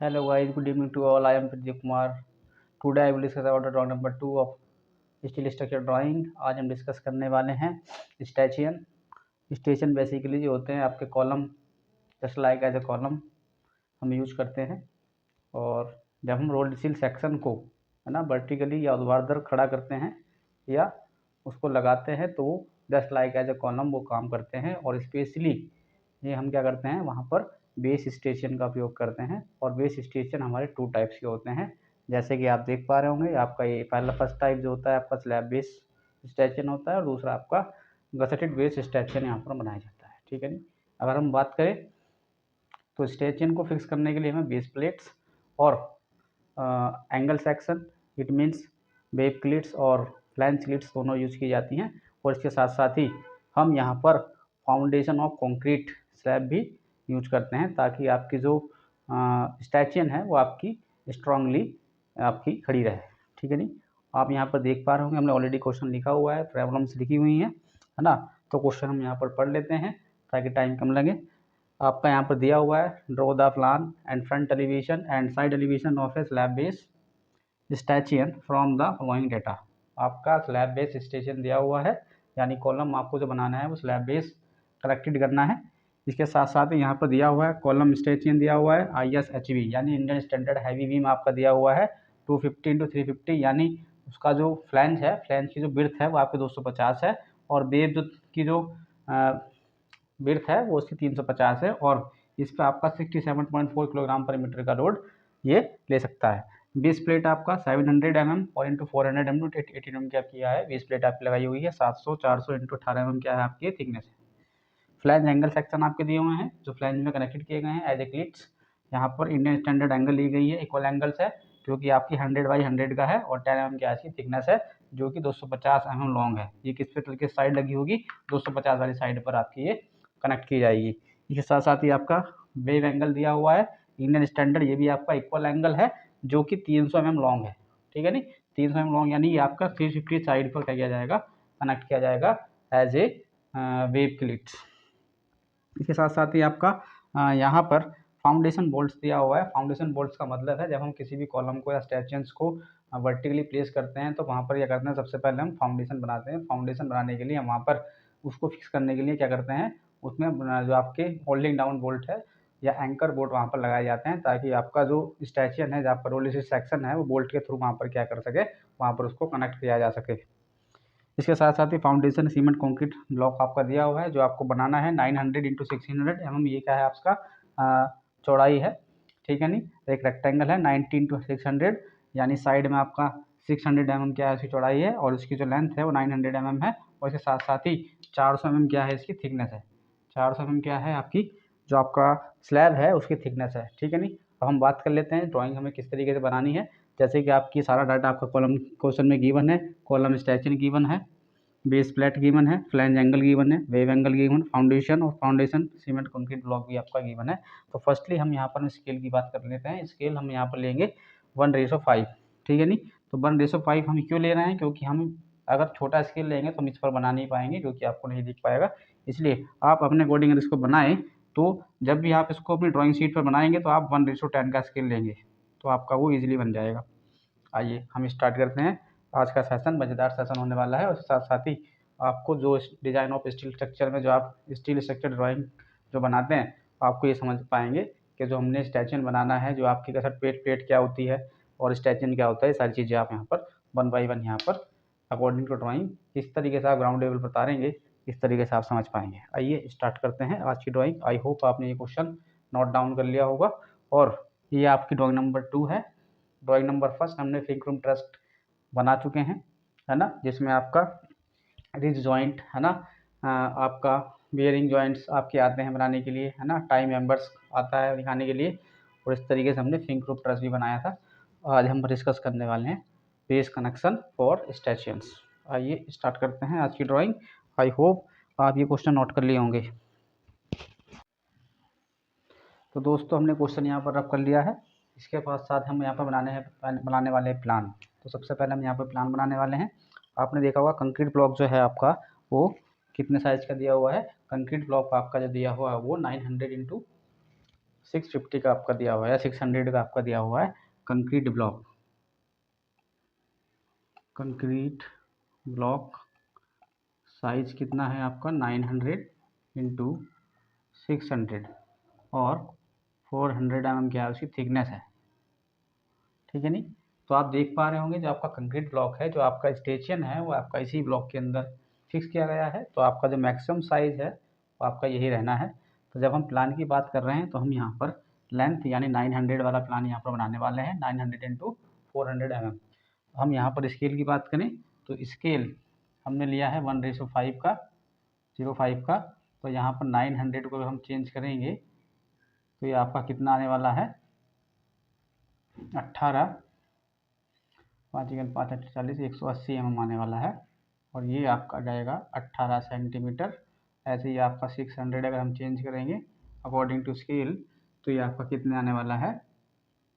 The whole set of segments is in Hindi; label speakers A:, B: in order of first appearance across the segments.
A: Hello guys, good evening to all. I am Pradeep Kumar. Today I will discuss about the drawing number 2 of steel structure drawing. आज हम डिस्कस करने वाले हैं स्टैचियन। स्टेशन बेसिकली जो होते हैं आपके column, just like as a column हम यूज करते हैं। और जब हम रोल्ड स्टील सेक्शन को है ना वर्टिकली या ऊर्ध्वाधर खड़ा करते हैं या उसको लगाते हैं तो just like as a column वो काम करते हैं। और स्पेशली ये हम क्या करते हैं वहाँ पर बेस स्टेशन का उपयोग करते हैं। और बेस स्टेशन हमारे 2 टाइप्स के होते हैं, जैसे कि आप देख पा रहे होंगे। आपका ये फर्स्ट टाइप जो होता है आपका स्लैब बेस स्टेशन होता है और दूसरा आपका गसेटेड बेस स्टेशन यहाँ पर बनाया जाता है। ठीक है नहीं। अगर हम बात करें तो स्टेशन को फिक्स करने के लिए हमें बेस प्लेट्स और angle section, it means web cleats और फ्लैंज क्लिट्स दोनों यूज की जाती हैं। और इसके साथ साथ ही हम यहाँ पर फाउंडेशन ऑफ कंक्रीट स्लैब भी यूज करते हैं ताकि आपकी जो स्टैचियन है वो आपकी स्ट्रांगली आपकी खड़ी रहे। ठीक है नहीं। आप यहाँ पर देख पा रहे होंगे हमने ऑलरेडी क्वेश्चन लिखा हुआ है, प्रॉब्लम्स लिखी हुई हैं, है ना। तो क्वेश्चन हम यहाँ पर पढ़ लेते हैं ताकि टाइम कम लगे। आपका यहाँ पर दिया हुआ है draw the plan and front elevation and side elevation of a slab base stanchion from the following data. आपका स्लैब बेस स्टेशन दिया हुआ है, यानी कॉलम आपको जो बनाना है वो स्लैब बेस करेक्टेड करना है। इसके साथ साथ यहाँ पर दिया हुआ है कॉलम स्टेचियन दिया हुआ है ISHB यानी इंडियन स्टैंडर्ड हैवी बीम आपका दिया हुआ है 250 × 350, यानी उसका जो फ्लैंज है, फ्लैंज की जो बिर्थ है वो आपके 250 है और बेब जो की जो बिर्थ है वो उसकी 350 है। और इस पर आपका 67.4 किलोग्राम पर मीटर का लोड ये ले सकता है। बेस प्लेट आपका 700 mm और इंटू 400 mm 18 mm क्या किया है, बेस प्लेट आपकी लगाई हुई है। 700 400 इंटू 18 mm क्या है आपकी थिकनेस है। फ्लैंज एंगल सेक्शन आपके दिए हुए हैं जो फ्लैंज में कनेक्टेड किए गए हैं एज ए क्लिट्स। यहाँ पर इंडियन स्टैंडर्ड एंगल ली गई है, इक्वल एंगल्स है जो कि आपकी 100/100 का है और 10 mm की इसकी थिकनेस है जो कि 250 mm लॉन्ग है। ये किस पे किस साइड लगी होगी, 250 वाली साइड पर आपकी ये कनेक्ट की जाएगी। इसके साथ साथ ही आपका वेव एंगल दिया हुआ है इंडियन स्टैंडर्ड, ये भी आपका इक्वल एंगल है जो कि 300 mm लॉन्ग है। ठीक है नहीं, 300 mm लॉन्ग, यानी ये आपका 350 साइड पर क्या किया जाएगा, कनेक्ट किया जाएगा एज ए वेव क्लिट्स। इसके साथ साथ ही आपका यहाँ पर फाउंडेशन बोल्ट्स दिया हुआ है। फाउंडेशन बोल्ट्स का मतलब है जब हम किसी भी कॉलम को या स्टैचियंस को वर्टिकली प्लेस करते हैं तो वहाँ पर क्या करते हैं, सबसे पहले हम फाउंडेशन बनाते हैं। फाउंडेशन बनाने के लिए हम वहाँ पर उसको फिक्स करने के लिए क्या करते हैं, उसमें जो आपके होल्डिंग डाउन बोल्ट है या एंकर बोल्ट वहाँ पर लगाए जाते हैं ताकि आपका जो स्टैचियन है, जहाँ पर रोल सेक्शन है, वो बोल्ट के थ्रू वहाँ पर क्या कर सके, वहाँ पर उसको कनेक्ट किया जा सके। इसके साथ साथ ही फाउंडेशन सीमेंट कंक्रीट ब्लॉक आपका दिया हुआ है जो आपको बनाना है 900 × 600 mm। ये क्या है आपका चौड़ाई है। ठीक है नहीं, एक रेक्टेंगल है 90 × 600, यानी साइड में आपका 600 mm क्या है इसकी चौड़ाई है और इसकी जो लेंथ है वो 900 mm है। और इसके साथ साथ ही 400 mm क्या है इसकी थिकनेस है। 400 mm क्या है आपकी जो आपका स्लैब है उसकी थिकनेस है। ठीक है नहीं। अब हम बात कर लेते हैं ड्राइंग हमें किस तरीके से बनानी है। जैसे कि आपकी सारा डाटा आपका कॉलम क्वेश्चन में गिवन है, कॉलम स्टैचियन गिवन है, बेस प्लेट गिवन है, फ्लैंज एंगल गिवन है, वेव एंगल गिवन, फाउंडेशन और फाउंडेशन सीमेंट कंक्रीट ब्लॉक भी आपका गिवन है। तो फर्स्टली हम यहाँ पर स्केल की बात कर लेते हैं। स्केल हम यहाँ पर लेंगे 1:5। ठीक है नहीं। तो 1:5 हम क्यों ले रहे हैं, क्योंकि हम अगर छोटा स्केल लेंगे तो हम इस पर बना नहीं पाएंगे क्योंकि आपको नहीं दिख पाएगा। इसलिए आप अपने अकॉर्डिंग इसको बनाएं तो जब भी आप इसको अपनी ड्राइंग शीट पर बनाएंगे तो आप 1:10 का स्केल लेंगे तो आपका वो ईजिली बन जाएगा। आइए हम स्टार्ट करते हैं। आज का सेशन मज़ेदार सेशन होने वाला है और साथ साथ ही आपको जो डिज़ाइन ऑफ स्टील स्ट्रक्चर में जो आप स्टील स्ट्रक्चर ड्राइंग जो बनाते हैं आपको ये समझ पाएंगे कि जो हमने स्टैचियन बनाना है, जो आपकी कसर प्लेट क्या होती है और स्टैचियन क्या होता है, सारी चीज़ें आप यहाँ पर 1 by 1 यहाँ पर अकॉर्डिंग टू ड्राइंग किस तरीके से आप ग्राउंड लेवल पर उतारेंगे, इस तरीके से आप समझ पाएंगे। आइए स्टार्ट करते हैं आज की ड्राइंग। आई होप आपने ये क्वेश्चन नोट डाउन कर लिया होगा और ये आपकी ड्राइंग नंबर 2 है। ड्राइंग नंबर 1 हमने फिंक रूम ट्रस्ट बना चुके हैं, है ना, जिसमें आपका रिज जॉइंट है ना, आपका बियरिंग जॉइंट्स आपके आते हैं बनाने के लिए, है ना, टाई मेंबर्स आता है दिखाने के लिए। और इस तरीके से हमने फिंक रूम ट्रस्ट भी बनाया था। आज हम डिस्कस करने वाले हैं बेस कनेक्शन फॉर स्टैचियंस। आइए स्टार्ट करते हैं आज की ड्राइंग। आई होप आप ये क्वेश्चन नोट कर लिए होंगे। तो दोस्तों हमने क्वेश्चन यहाँ पर रख कर लिया है। इसके साथ हम यहाँ पर बनाने वाले हैं प्लान। तो सबसे पहले हम यहाँ पर प्लान बनाने वाले हैं। आपने देखा होगा कंक्रीट ब्लॉक जो है आपका वो कितने साइज का दिया हुआ है। कंक्रीट ब्लॉक आपका जो दिया हुआ है वो 900 × 650 का आपका दिया हुआ है, 600 का आपका दिया हुआ है concrete block. Concrete block size कितना है आपका 900 इंटू 600 और 400 mm क्या है उसकी थिकनेस है, ठीक है नहीं। तो आप देख पा रहे होंगे जो आपका कंक्रीट ब्लॉक है, जो आपका स्टेशन है, वो आपका इसी ब्लॉक के अंदर फिक्स किया गया है। तो आपका जो मैक्सिमम साइज है वो आपका यही रहना है। तो जब हम प्लान की बात कर रहे हैं तो हम यहाँ पर लेंथ यानी 900 वाला प्लान यहाँ पर बनाने वाले हैं, 900 इंटू 400 mm। हम यहाँ पर स्केल की बात करें तो स्केल हमने लिया है 1:5 का, 0.5 का। तो यहाँ पर 900 को हम चेंज करेंगे तो ये आपका कितना आने वाला है 18, 5 5 48, 180 mm आने वाला है। और ये आपका जाएगा 18 सेंटीमीटर। ऐसे ही आपका 600 अगर हम चेंज करेंगे अकॉर्डिंग टू स्केल तो ये आपका कितने आने वाला है,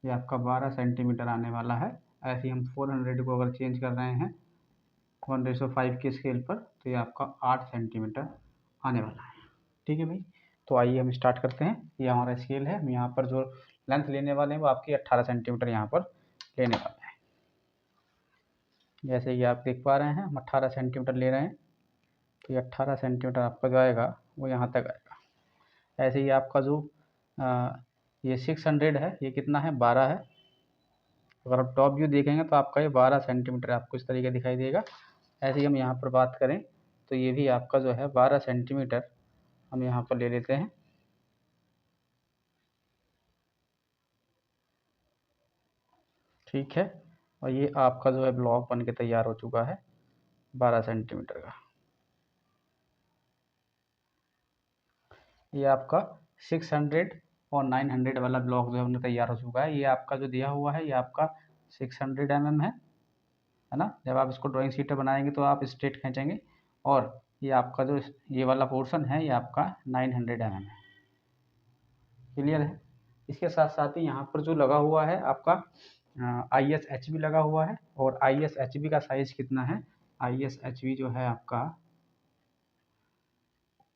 A: ये आपका 12 सेंटीमीटर आने वाला है। ऐसे ही हम 400 को अगर चेंज कर रहे हैं 1:5 के स्केल पर तो ये आपका 8 सेंटीमीटर आने वाला है, ठीक है भाई। तो आइए हम स्टार्ट करते हैं। ये हमारा स्केल है, हम यहाँ पर जो लेंथ लेने वाले हैं वो आपकी 18 सेंटीमीटर यहाँ पर लेने वाले हैं। जैसे कि आप देख पा रहे हैं हम 18 सेंटीमीटर ले रहे हैं, तो ये 18 सेंटीमीटर आपका जो आएगा वो यहाँ तक आएगा। ऐसे ही आपका जो ये 600 है, ये कितना है 12 है। अगर आप टॉप व्यू देखेंगे तो आपका ये 12 सेंटीमीटर आपको इस तरीके दिखाई देगा। ऐसे ही हम यहाँ पर बात करें तो ये भी आपका जो है 12 सेंटीमीटर हम यहाँ पर ले लेते हैं। ठीक है, और ये आपका जो है ब्लॉक बन के तैयार हो चुका है 12 सेंटीमीटर का। ये आपका 600 और 900 वाला ब्लॉक जो है हमने तैयार हो चुका है। ये आपका जो दिया हुआ है ये आपका 600 mm है ना। जब आप इसको ड्राइंग शीट बनाएंगे तो आप स्ट्रेट खींचेंगे, और ये आपका जो ये वाला पोर्शन है ये आपका 900 mm है। क्लियर है। इसके साथ साथ ही यहाँ पर जो लगा हुआ है आपका ISHB लगा हुआ है, और ISHB का साइज कितना है, ISHB जो है आपका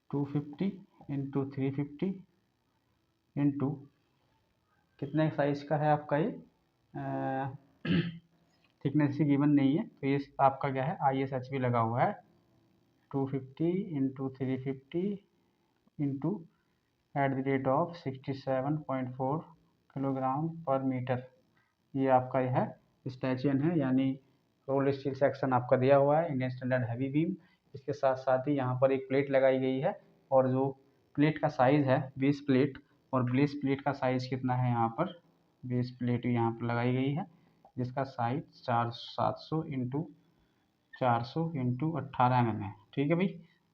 A: 250 इंटू 350 इंटू कितने साइज का है आपका ये थिकनेस ही गिवन नहीं है, तो ये आपका क्या है ISHB लगा हुआ है 250 इंटू 350 इंटू @ 67.4 किलोग्राम पर मीटर। ये आपका यह है स्टैचियन है, यानी रोल्ड स्टील सेक्शन आपका दिया हुआ है, इंडियन स्टैंडर्ड हैवी बीम। इसके साथ साथ ही यहाँ पर एक प्लेट लगाई गई है, और जो प्लेट का साइज़ है 20 प्लेट, और बेस प्लेट का साइज़ कितना है यहाँ पर, बेस प्लेट यहाँ पर लगाई गई है जिसका साइज 700 इंटू 400 इंटू 18 mm है, ठीक है भाई।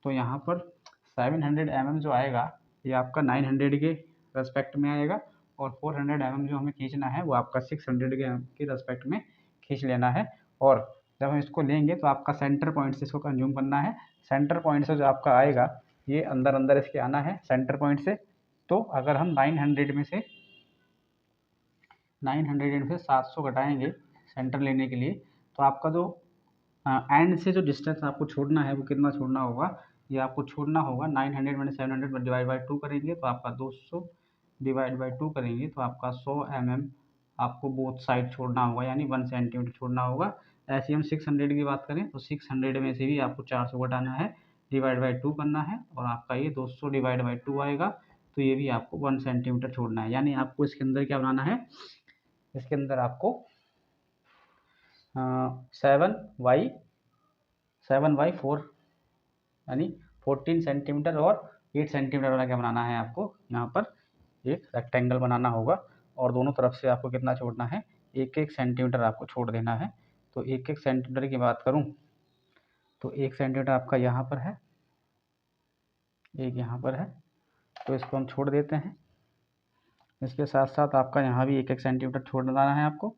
A: तो यहाँ पर 700 mm जो आएगा ये आपका 900 के रेस्पेक्ट में आएगा, और 400 mm जो हमें खींचना है वो आपका 600 के रेस्पेक्ट में खींच लेना है। और जब हम इसको लेंगे तो आपका सेंटर पॉइंट से इसको कंज्यूम करना है। सेंटर पॉइंट से जो आपका आएगा ये अंदर अंदर इसके आना है सेंटर पॉइंट से। तो अगर हम 900 में से 700 घटाएंगे सेंटर लेने के लिए, तो आपका जो एंड से जो डिस्टेंस आपको छोड़ना है वो कितना छोड़ना होगा, ये आपको छोड़ना होगा 900 में 700 डिवाइड बाई 2 करेंगे तो आपका 200 डिवाइड बाई 2 करेंगे तो आपका 100 mm आपको बोथ साइड छोड़ना होगा, यानी 1 सेंटीमीटर छोड़ना होगा। ऐसे हम 600 की बात करें तो 600 में से भी आपको 400 घटाना है, डिवाइड बाई 2 करना है, और आपका ये 200 डिवाइड बाई 2 आएगा। तो ये भी आपको 1 सेंटीमीटर छोड़ना है, यानी आपको इसके अंदर क्या बनाना है, इसके अंदर आपको 7/4 यानी 14 सेंटीमीटर और 8 सेंटीमीटर वाला क्या बनाना है आपको, यहाँ पर एक रेक्टेंगल बनाना होगा, और दोनों तरफ से आपको कितना छोड़ना है, 1-1 सेंटीमीटर आपको छोड़ देना है। तो 1-1 सेंटीमीटर की बात करूँ तो 1 सेंटीमीटर आपका यहाँ पर है, एक यहाँ पर है, तो इसको हम छोड़ देते हैं। इसके साथ साथ आपका यहाँ भी 1-1 सेंटीमीटर छोड़ देना है आपको।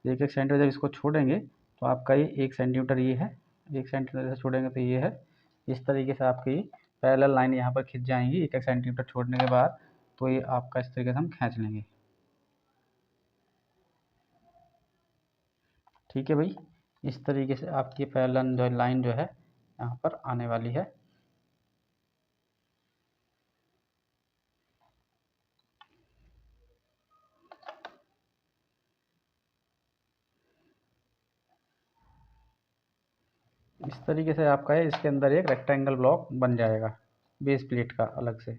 A: 1-1 सेंटीमीटर जब इसको छोड़ेंगे तो आपका ये 1 सेंटीमीटर ये है, 1 सेंटीमीटर से छोड़ेंगे तो ये है। इस तरीके से आपकी पैरेलल लाइन यहाँ पर खिंच जाएंगी 1-1 सेंटीमीटर छोड़ने के बाद। तो ये आपका इस तरीके से हम खींच लेंगे, ठीक है भाई। इस तरीके से आपकी पैरेलल जो लाइन जो है यहाँ पर आने वाली है। इस तरीके से आपका है, इसके अंदर एक रेक्टेंगल ब्लॉक बन जाएगा बेस प्लेट का अलग से।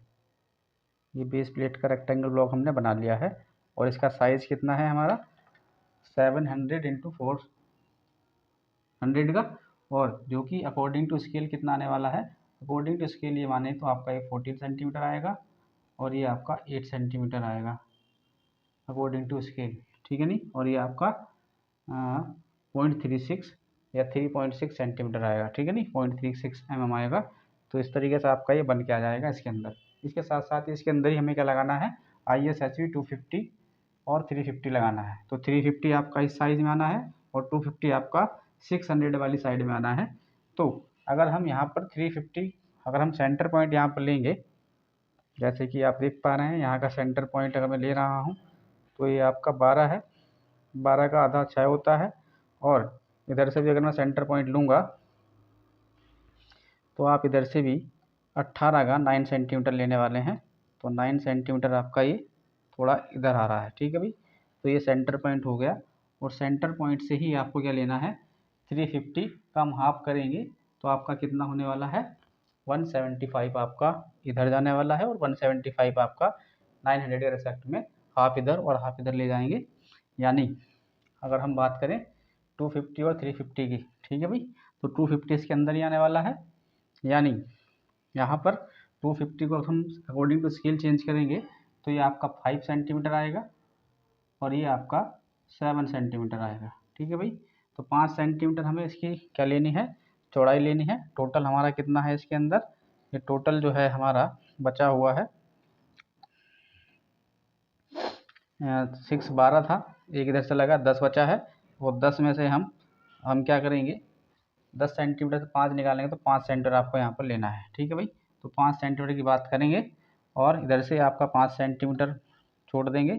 A: ये बेस प्लेट का रेक्टेंगल ब्लॉक हमने बना लिया है और इसका साइज़ कितना है हमारा 700 इंटू 400 का, और जो कि अकॉर्डिंग टू स्केल कितना आने वाला है, अकॉर्डिंग टू स्केल ये माने तो आपका ये 14 सेंटीमीटर आएगा और ये आपका 8 सेंटीमीटर आएगा अकॉर्डिंग टू स्केल, ठीक है नहीं। और ये आपका 0.36 या 3.6 सेंटीमीटर आएगा, ठीक है नहीं, 0.36 mm आएगा। तो इस तरीके से आपका ये बन के आ जाएगा इसके अंदर। इसके साथ साथ इसके अंदर ही हमें क्या लगाना है, ISHV 250 और 350 लगाना है। तो 350 आपका इस साइज़ में आना है और 250 आपका 600 वाली साइड में आना है। तो अगर हम यहाँ पर 350 अगर हम सेंटर पॉइंट यहाँ पर लेंगे, जैसे कि आप देख पा रहे हैं यहाँ का सेंटर पॉइंट अगर मैं ले रहा हूँ तो ये आपका 12 है, 12 का आधा 6 होता है। और इधर से भी अगर मैं सेंटर पॉइंट लूँगा तो आप इधर से भी 18 का 9 सेंटीमीटर लेने वाले हैं। तो 9 सेंटीमीटर आपका ये थोड़ा इधर आ रहा है, ठीक है भाई। तो ये सेंटर पॉइंट हो गया और सेंटर पॉइंट से ही आपको क्या लेना है, 350 का हम हाफ करेंगे तो आपका कितना होने वाला है 175 आपका इधर जाने वाला है और 175 आपका 900 के रेस्पेक्ट में हाफ इधर और हाफ इधर ले जाएंगे। यानी अगर हम बात करें 250 और 350 की, ठीक है भाई, तो 250 इसके अंदर ही आने वाला है। यानी यहाँ पर 250 को हम अकॉर्डिंग टू स्केल चेंज करेंगे तो ये आपका 5 सेंटीमीटर आएगा और ये आपका 7 सेंटीमीटर आएगा, ठीक है भाई। तो 5 सेंटीमीटर हमें इसकी क्या लेनी है, चौड़ाई लेनी है। टोटल हमारा कितना है इसके अंदर, ये टोटल जो है हमारा बचा हुआ है 6 12 था, एक इधर से लगा 10 बचा है। और 10 में से हम क्या करेंगे, 10 सेंटीमीटर से 5 निकालेंगे तो 5 सेंटीमीटर आपको यहाँ पर लेना है, ठीक है भाई। तो 5 सेंटीमीटर की बात करेंगे और इधर से आपका 5 सेंटीमीटर छोड़ देंगे,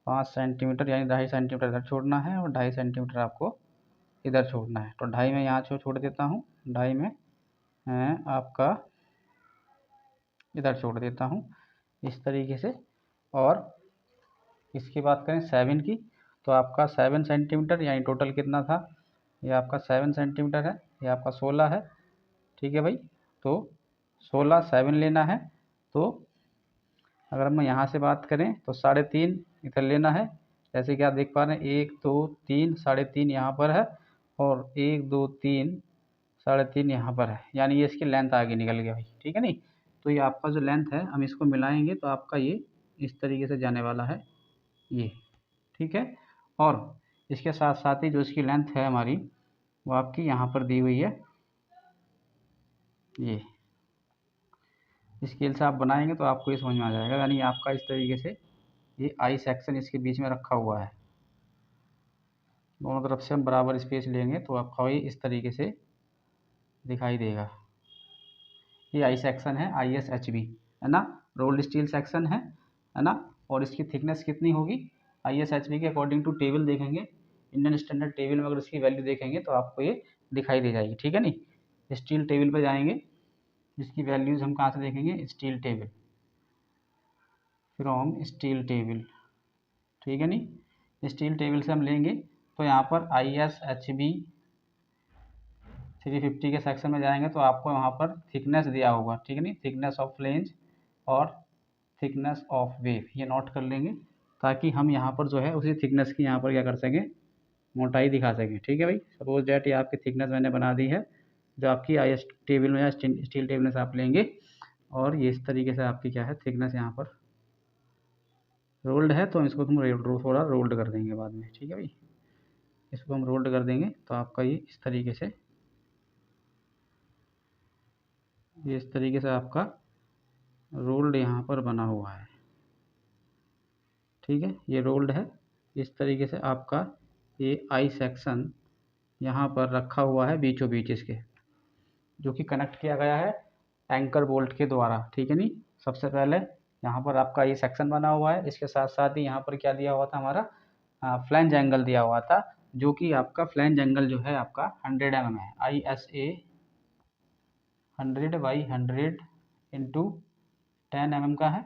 A: 5 सेंटीमीटर यानी 2.5 सेंटीमीटर इधर छोड़ना है और 2.5 सेंटीमीटर आपको इधर छोड़ना है। तो 2.5 में यहाँ छोड़ देता हूँ, 2.5 में आपका इधर छोड़ देता हूँ इस तरीके से। और इसकी बात करें 7 की तो आपका 7 सेंटीमीटर यानी टोटल कितना था, ये आपका 7 सेंटीमीटर है, ये आपका 16 है, ठीक है भाई। तो 16 7 लेना है। तो अगर हम यहाँ से बात करें तो 3.5 इधर लेना है, जैसे कि आप देख पा रहे हैं 1 2 3 3.5 यहाँ पर है और 1 2 3 3.5 यहाँ पर है, यानी ये इसकी लेंथ आगे निकल गया भाई, ठीक है नहीं। तो ये आपका जो लेंथ है हम इसको मिलाएंगे तो आपका ये इस तरीके से जाने वाला है ये, ठीक है। और इसके साथ साथ ही जो इसकी लेंथ है हमारी वो आपकी यहाँ पर दी हुई है, ये स्केल से आप बनाएंगे तो आपको ये समझ में आ जाएगा। यानी आपका इस तरीके से ये आई सेक्शन इसके बीच में रखा हुआ है, दोनों तरफ से हम बराबर स्पेस लेंगे तो आपका ये इस तरीके से दिखाई देगा। ये आई सेक्शन है ISHB है ना, रोल्ड स्टील सेक्शन है ना। और इसकी थिकनेस कितनी होगी ISHB के अकॉर्डिंग टू टेबल देखेंगे, इंडियन स्टैंडर्ड टेबल में अगर उसकी वैल्यू देखेंगे तो आपको ये दिखाई दे जाएगी, ठीक है नहीं। स्टील टेबल पे जाएंगे, इसकी वैल्यूज़ हम कहाँ से देखेंगे, steel table, from steel table, ठीक है नहीं। स्टील टेबल से हम लेंगे तो यहाँ पर ISHB 350 के सेक्शन में जाएंगे तो आपको वहाँ पर थिकनेस दिया होगा, ठीक है नहीं, थिकनेस ऑफ फ्लेंज और थिकनेस ऑफ वेव, ये नोट कर लेंगे ताकि हम यहाँ पर जो है उसी थिकनेस की यहाँ पर क्या कर सकें, मोटाई दिखा सकें, ठीक है भाई। सपोज डैट ये आपकी थिकनेस मैंने बना दी है जो आपकी IS टेबल में या स्टील टेबल में से आप लेंगे और ये इस तरीके से आपकी क्या है थिकनेस यहाँ पर रोल्ड है। तो इसको हम थोड़ा रोल्ड कर देंगे बाद में, ठीक है भाई, इसको हम रोल्ड कर देंगे तो आपका ये इस तरीके से, ये इस तरीके से आपका रोल्ड यहाँ पर बना हुआ है, ठीक है, ये रोल्ड है। इस तरीके से आपका ये आई सेक्शन यहाँ पर रखा हुआ है बीचों बीच इसके, जो कि कनेक्ट किया गया है एंकर बोल्ट के द्वारा, ठीक है नहीं। सबसे पहले यहाँ पर आपका ये सेक्शन बना हुआ है, इसके साथ साथ ही यहाँ पर क्या दिया हुआ था हमारा फ्लैंज एंगल दिया हुआ था, जो कि आपका फ्लैंज एंगल जो है आपका 100 mm है, ISA 100/100 इंटू 10 mm का है।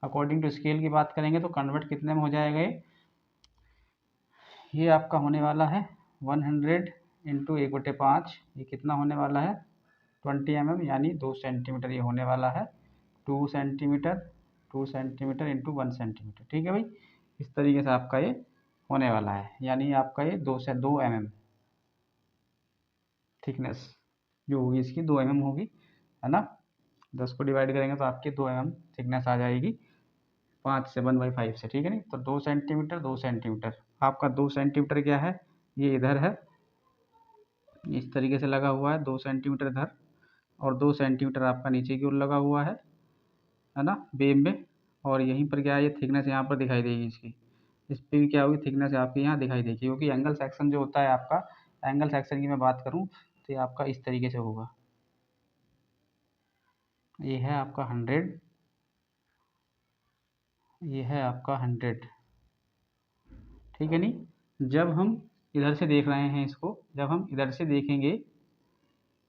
A: अकॉर्डिंग टू स्केल की बात करेंगे तो कन्वर्ट कितने में हो जाएगा, ये आपका होने वाला है 100 इंटू 1/5, ये कितना होने वाला है 20 mm, यानी 2 सेंटीमीटर ये होने वाला है। 2 सेंटीमीटर, 2 सेंटीमीटर इंटू 1 सेंटीमीटर, ठीक है भाई। इस तरीके से आपका ये होने वाला है, यानी आपका ये 2 से 2 mm थिकनेस जो होगी इसकी 2 mm होगी, है ना। 10 को डिवाइड करेंगे तो आपकी 2 mm थिकनेस आ जाएगी 5 से 1/5 से, ठीक है नहीं। तो 2 सेंटीमीटर 2 सेंटीमीटर, आपका 2 सेंटीमीटर क्या है, ये इधर है, इस तरीके से लगा हुआ है 2 सेंटीमीटर इधर, और 2 सेंटीमीटर आपका नीचे की ओर लगा हुआ है ना, बेम में। और यहीं पर क्या है, ये थिकनेस यहाँ पर दिखाई देगी इसकी, इस पर भी क्या होगी थिकनेस आपकी यहाँ दिखाई देगी, क्योंकि एंगल सेक्शन जो होता है आपका, एंगल सेक्शन की मैं बात करूँ तो ये आपका इस तरीके से होगा। ये है आपका 100, ये है आपका 100, ठीक है नहीं। जब हम इधर से देख रहे हैं इसको, जब हम इधर से देखेंगे,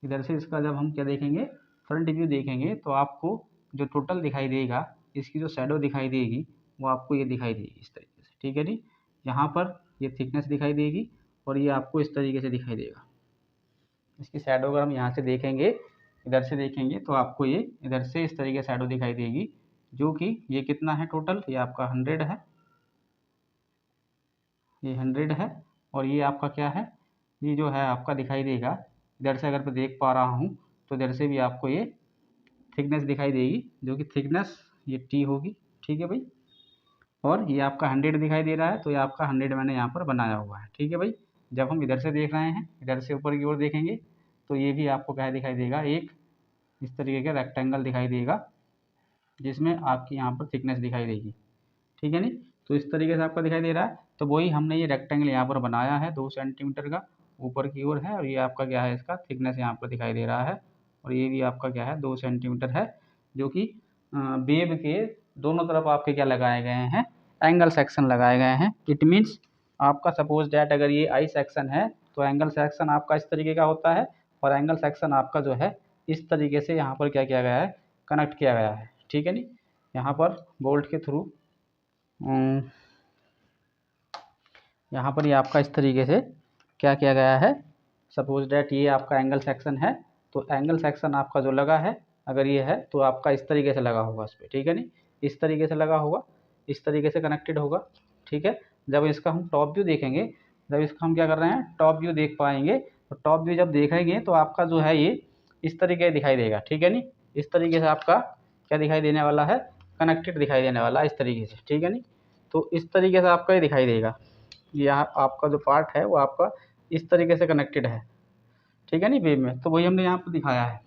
A: इधर से इसका जब हम क्या देखेंगे फ्रंट व्यू देखेंगे, तो आपको जो टोटल दिखाई देगा, इसकी जो शैडो दिखाई देगी वो आपको ये दिखाई देगी इस तरीके से, ठीक है नहीं। यहाँ पर ये थिकनेस दिखाई देगी और ये आपको इस तरीके से दिखाई देगा। इसकी शैडो अगर हम यहाँ से देखेंगे, इधर से देखेंगे, तो आपको ये इधर से इस तरीके से शैडो दिखाई देगी, जो कि ये कितना है टोटल, ये आपका 100 है, ये 100 है। और ये आपका क्या है, ये जो है आपका दिखाई देगा, इधर से अगर मैं देख पा रहा हूँ तो इधर से भी आपको ये थिकनेस दिखाई देगी, जो कि थिकनेस ये टी होगी, ठीक है भाई। और ये आपका 100 दिखाई दे रहा है, तो ये आपका 100 मैंने यहाँ पर बनाया हुआ है, ठीक है भाई। जब हम इधर से देख रहे हैं, इधर से ऊपर की ओर देखेंगे, तो ये भी आपको क्या दिखाई देगा, एक इस तरीके का रेक्टेंगल दिखाई देगा, जिसमें आपकी यहाँ पर थिकनेस दिखाई देगी, ठीक है नहीं। तो इस तरीके से आपका दिखाई दे रहा है। तो वही हमने ये रेक्टेंगल यहाँ पर बनाया है 2 सेंटीमीटर का, ऊपर की ओर है, और ये आपका क्या है, इसका थिकनेस यहाँ पर दिखाई दे रहा है, और ये भी आपका क्या है 2 सेंटीमीटर है, जो कि वेब के दोनों तरफ आपके क्या लगाए गए हैं, एंगल सेक्शन लगाए गए हैं। इट मीन्स आपका सपोज डैट अगर ये आई सेक्शन है, तो एंगल सेक्शन आपका इस तरीके का होता है, और एंगल सेक्शन आपका जो है इस तरीके से यहाँ पर क्या किया गया है, कनेक्ट किया गया है, ठीक है नहीं। यहाँ पर बोल्ट के थ्रू यहाँ पर ये आपका इस तरीके से क्या किया गया है, सपोज डैट ये आपका एंगल सेक्शन है, तो एंगल सेक्शन आपका जो लगा है, अगर ये है तो आपका इस तरीके से लगा होगा इस पर, ठीक है नहीं, इस तरीके से लगा होगा, इस तरीके से कनेक्टेड होगा, ठीक है। जब इसका हम टॉप व्यू देखेंगे, जब इसका हम क्या कर रहे हैं टॉप व्यू देख पाएंगे, तो टॉप व्यू जब देखेंगे तो आपका जो है ये इस तरीके से दिखाई देगा, ठीक है नहीं। इस तरीके से आपका क्या दिखाई देने वाला है, कनेक्टेड दिखाई देने वाला है इस तरीके से, ठीक है नहीं। तो इस तरीके से आपका ये दिखाई देगा, यहाँ आपका जो पार्ट है वो आपका इस तरीके से कनेक्टेड है, ठीक है नहीं, वेव में। तो वही हमने यहाँ पर दिखाया है।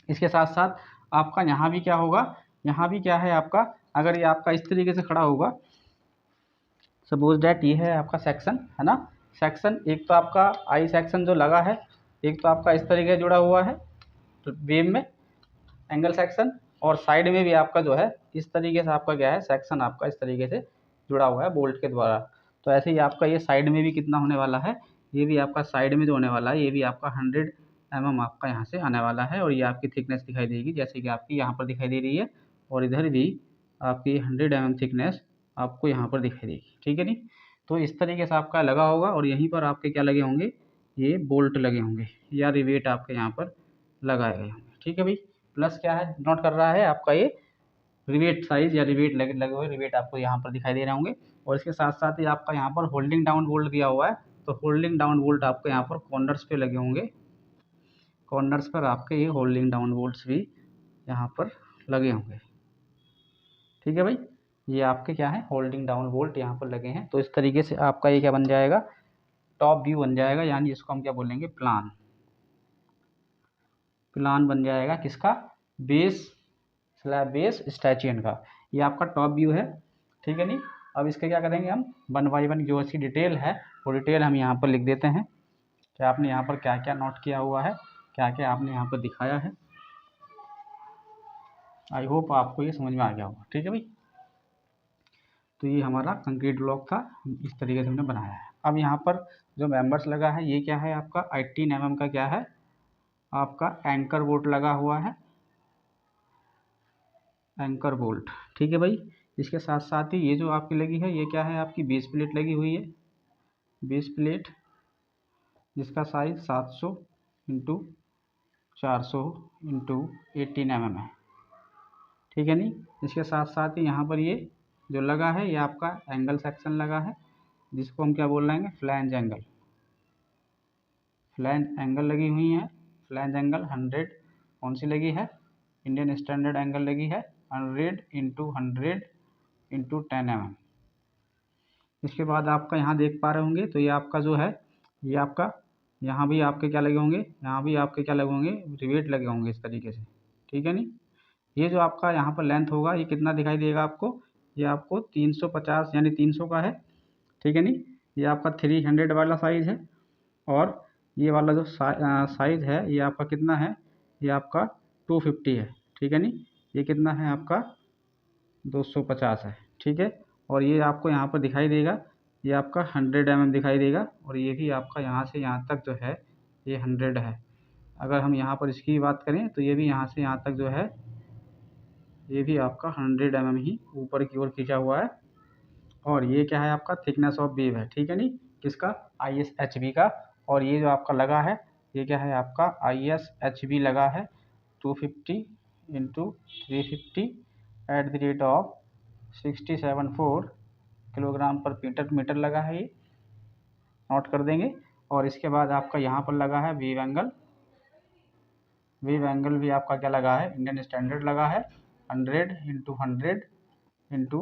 A: इसके साथ साथ आपका यहाँ भी क्या होगा, यहाँ भी क्या है आपका, अगर ये आपका इस तरीके से खड़ा होगा, सपोज डैट ये है आपका सेक्शन, है ना। सेक्शन एक तो आपका आई सेक्शन जो लगा है, एक तो आपका इस तरीके से जुड़ा हुआ है तो वेव में एंगल सेक्शन, और साइड में भी आपका जो है इस तरीके से आपका क्या है सेक्शन आपका इस तरीके से जुड़ा हुआ है बोल्ट के द्वारा। तो ऐसे ही आपका ये साइड में भी कितना होने वाला है, ये भी आपका साइड में जो होने वाला है, ये भी आपका 100 mm आपका यहाँ से आने वाला है, और ये आपकी थिकनेस दिखाई देगी जैसे कि आपकी यहाँ पर दिखाई दे रही है, और इधर भी आपकी 100 mm थिकनेस आपको यहाँ पर दिखाई देगी, ठीक है नहीं। तो इस तरीके से आपका लगा होगा, और यहीं पर आपके क्या लगे होंगे, ये बोल्ट लगे होंगे या रिवेट आपके यहाँ पर लगाए गए होंगे, ठीक है भाई। प्लस क्या है नोट कर रहा है आपका ये रिवेट साइज या रिवेट लगे हुए रिवेट आपको यहाँ पर दिखाई दे रहे होंगे। और इसके साथ साथ ही आपका यहाँ पर होल्डिंग डाउन बोल्ट दिया हुआ है, तो होल्डिंग डाउन बोल्ट आपको यहाँ पर कॉर्नर्स पे लगे होंगे, कॉर्नर्स पर आपके ये होल्डिंग डाउन बोल्ट्स भी यहाँ पर लगे होंगे, ठीक है भाई। ये आपके क्या है होल्डिंग डाउन बोल्ट यहाँ पर लगे हैं। तो इस तरीके से आपका ये क्या बन जाएगा, टॉप व्यू बन जाएगा, यानी इसको हम क्या बोलेंगे प्लान, प्लान बन जाएगा किसका, बेस स्लैब बेस स्टैचियन का। ये आपका टॉप व्यू है, ठीक है नहीं। अब इसके क्या करेंगे हम 1 बाई 1 जो इसकी डिटेल है वो डिटेल हम यहाँ पर लिख देते हैं कि आपने यहाँ पर क्या क्या नोट किया हुआ है, क्या क्या आपने यहाँ पर दिखाया है। आई होप आपको ये समझ में आ गया होगा, ठीक है भाई। तो ये हमारा कंक्रीट ब्लॉक था, इस तरीके से हमने बनाया है। अब यहाँ पर जो मेंबर्स लगा है ये क्या है आपका 18 mm का क्या है आपका एंकर बोल्ट लगा हुआ है, एंकर बोल्ट, ठीक है भाई। इसके साथ साथ ही ये जो आपकी लगी है ये क्या है आपकी बेस प्लेट लगी हुई है, बेस प्लेट, जिसका साइज 700 इंटू 400 इंटू 18 mm है, ठीक है नहीं। इसके साथ साथ ही यहाँ पर ये जो लगा है ये आपका एंगल सेक्शन लगा है, जिसको हम क्या बोल रहे हैं, फ्लैंज एंगल। फ्लैंज एंगल लगी हुई है, फ्लैंज एंगल 100 कौन सी लगी है, इंडियन स्टैंडर्ड एंगल लगी है 100 इंटू 100 इंटू 10 mm। इसके बाद आपका यहाँ देख पा रहे होंगे तो ये आपका जो है, ये आपका यहाँ भी आपके क्या लगे होंगे, यहाँ भी आपके क्या लगे होंगे, रिवेट लगे होंगे इस तरीके से, ठीक है नहीं। ये जो आपका यहाँ पर लेंथ होगा ये कितना दिखाई देगा आपको, ये आपको 350 यानी 300 का है, ठीक है नहीं। ये आपका 300 वाला साइज़ है, और ये वाला जो साइज़ है ये आपका कितना है, ये आपका 250 है, ठीक है नहीं। ये कितना है आपका 250 है, ठीक है। और ये आपको यहाँ पर दिखाई देगा, ये आपका 100 mm दिखाई देगा, और ये भी आपका यहाँ से यहाँ तक जो है ये 100 है। अगर हम यहाँ पर इसकी बात करें तो ये भी यहाँ से यहाँ तक जो है ये भी आपका 100 mm ही ऊपर की ओर खींचा हुआ है। और ये क्या है आपका थिकनेस ऑफ वेव है, ठीक है नहीं, किसका, ISHB का। और ये जो आपका लगा है ये क्या है आपका ISHB लगा है 250 into 350 at the rate of 674 kilogram पर मीटर लगा है, ये नोट कर देंगे। और इसके बाद आपका यहाँ पर लगा है वेव एंगल। वेव एंगल भी आपका क्या लगा है, इंडियन स्टैंडर्ड लगा है 100 इंटू 100 इंटू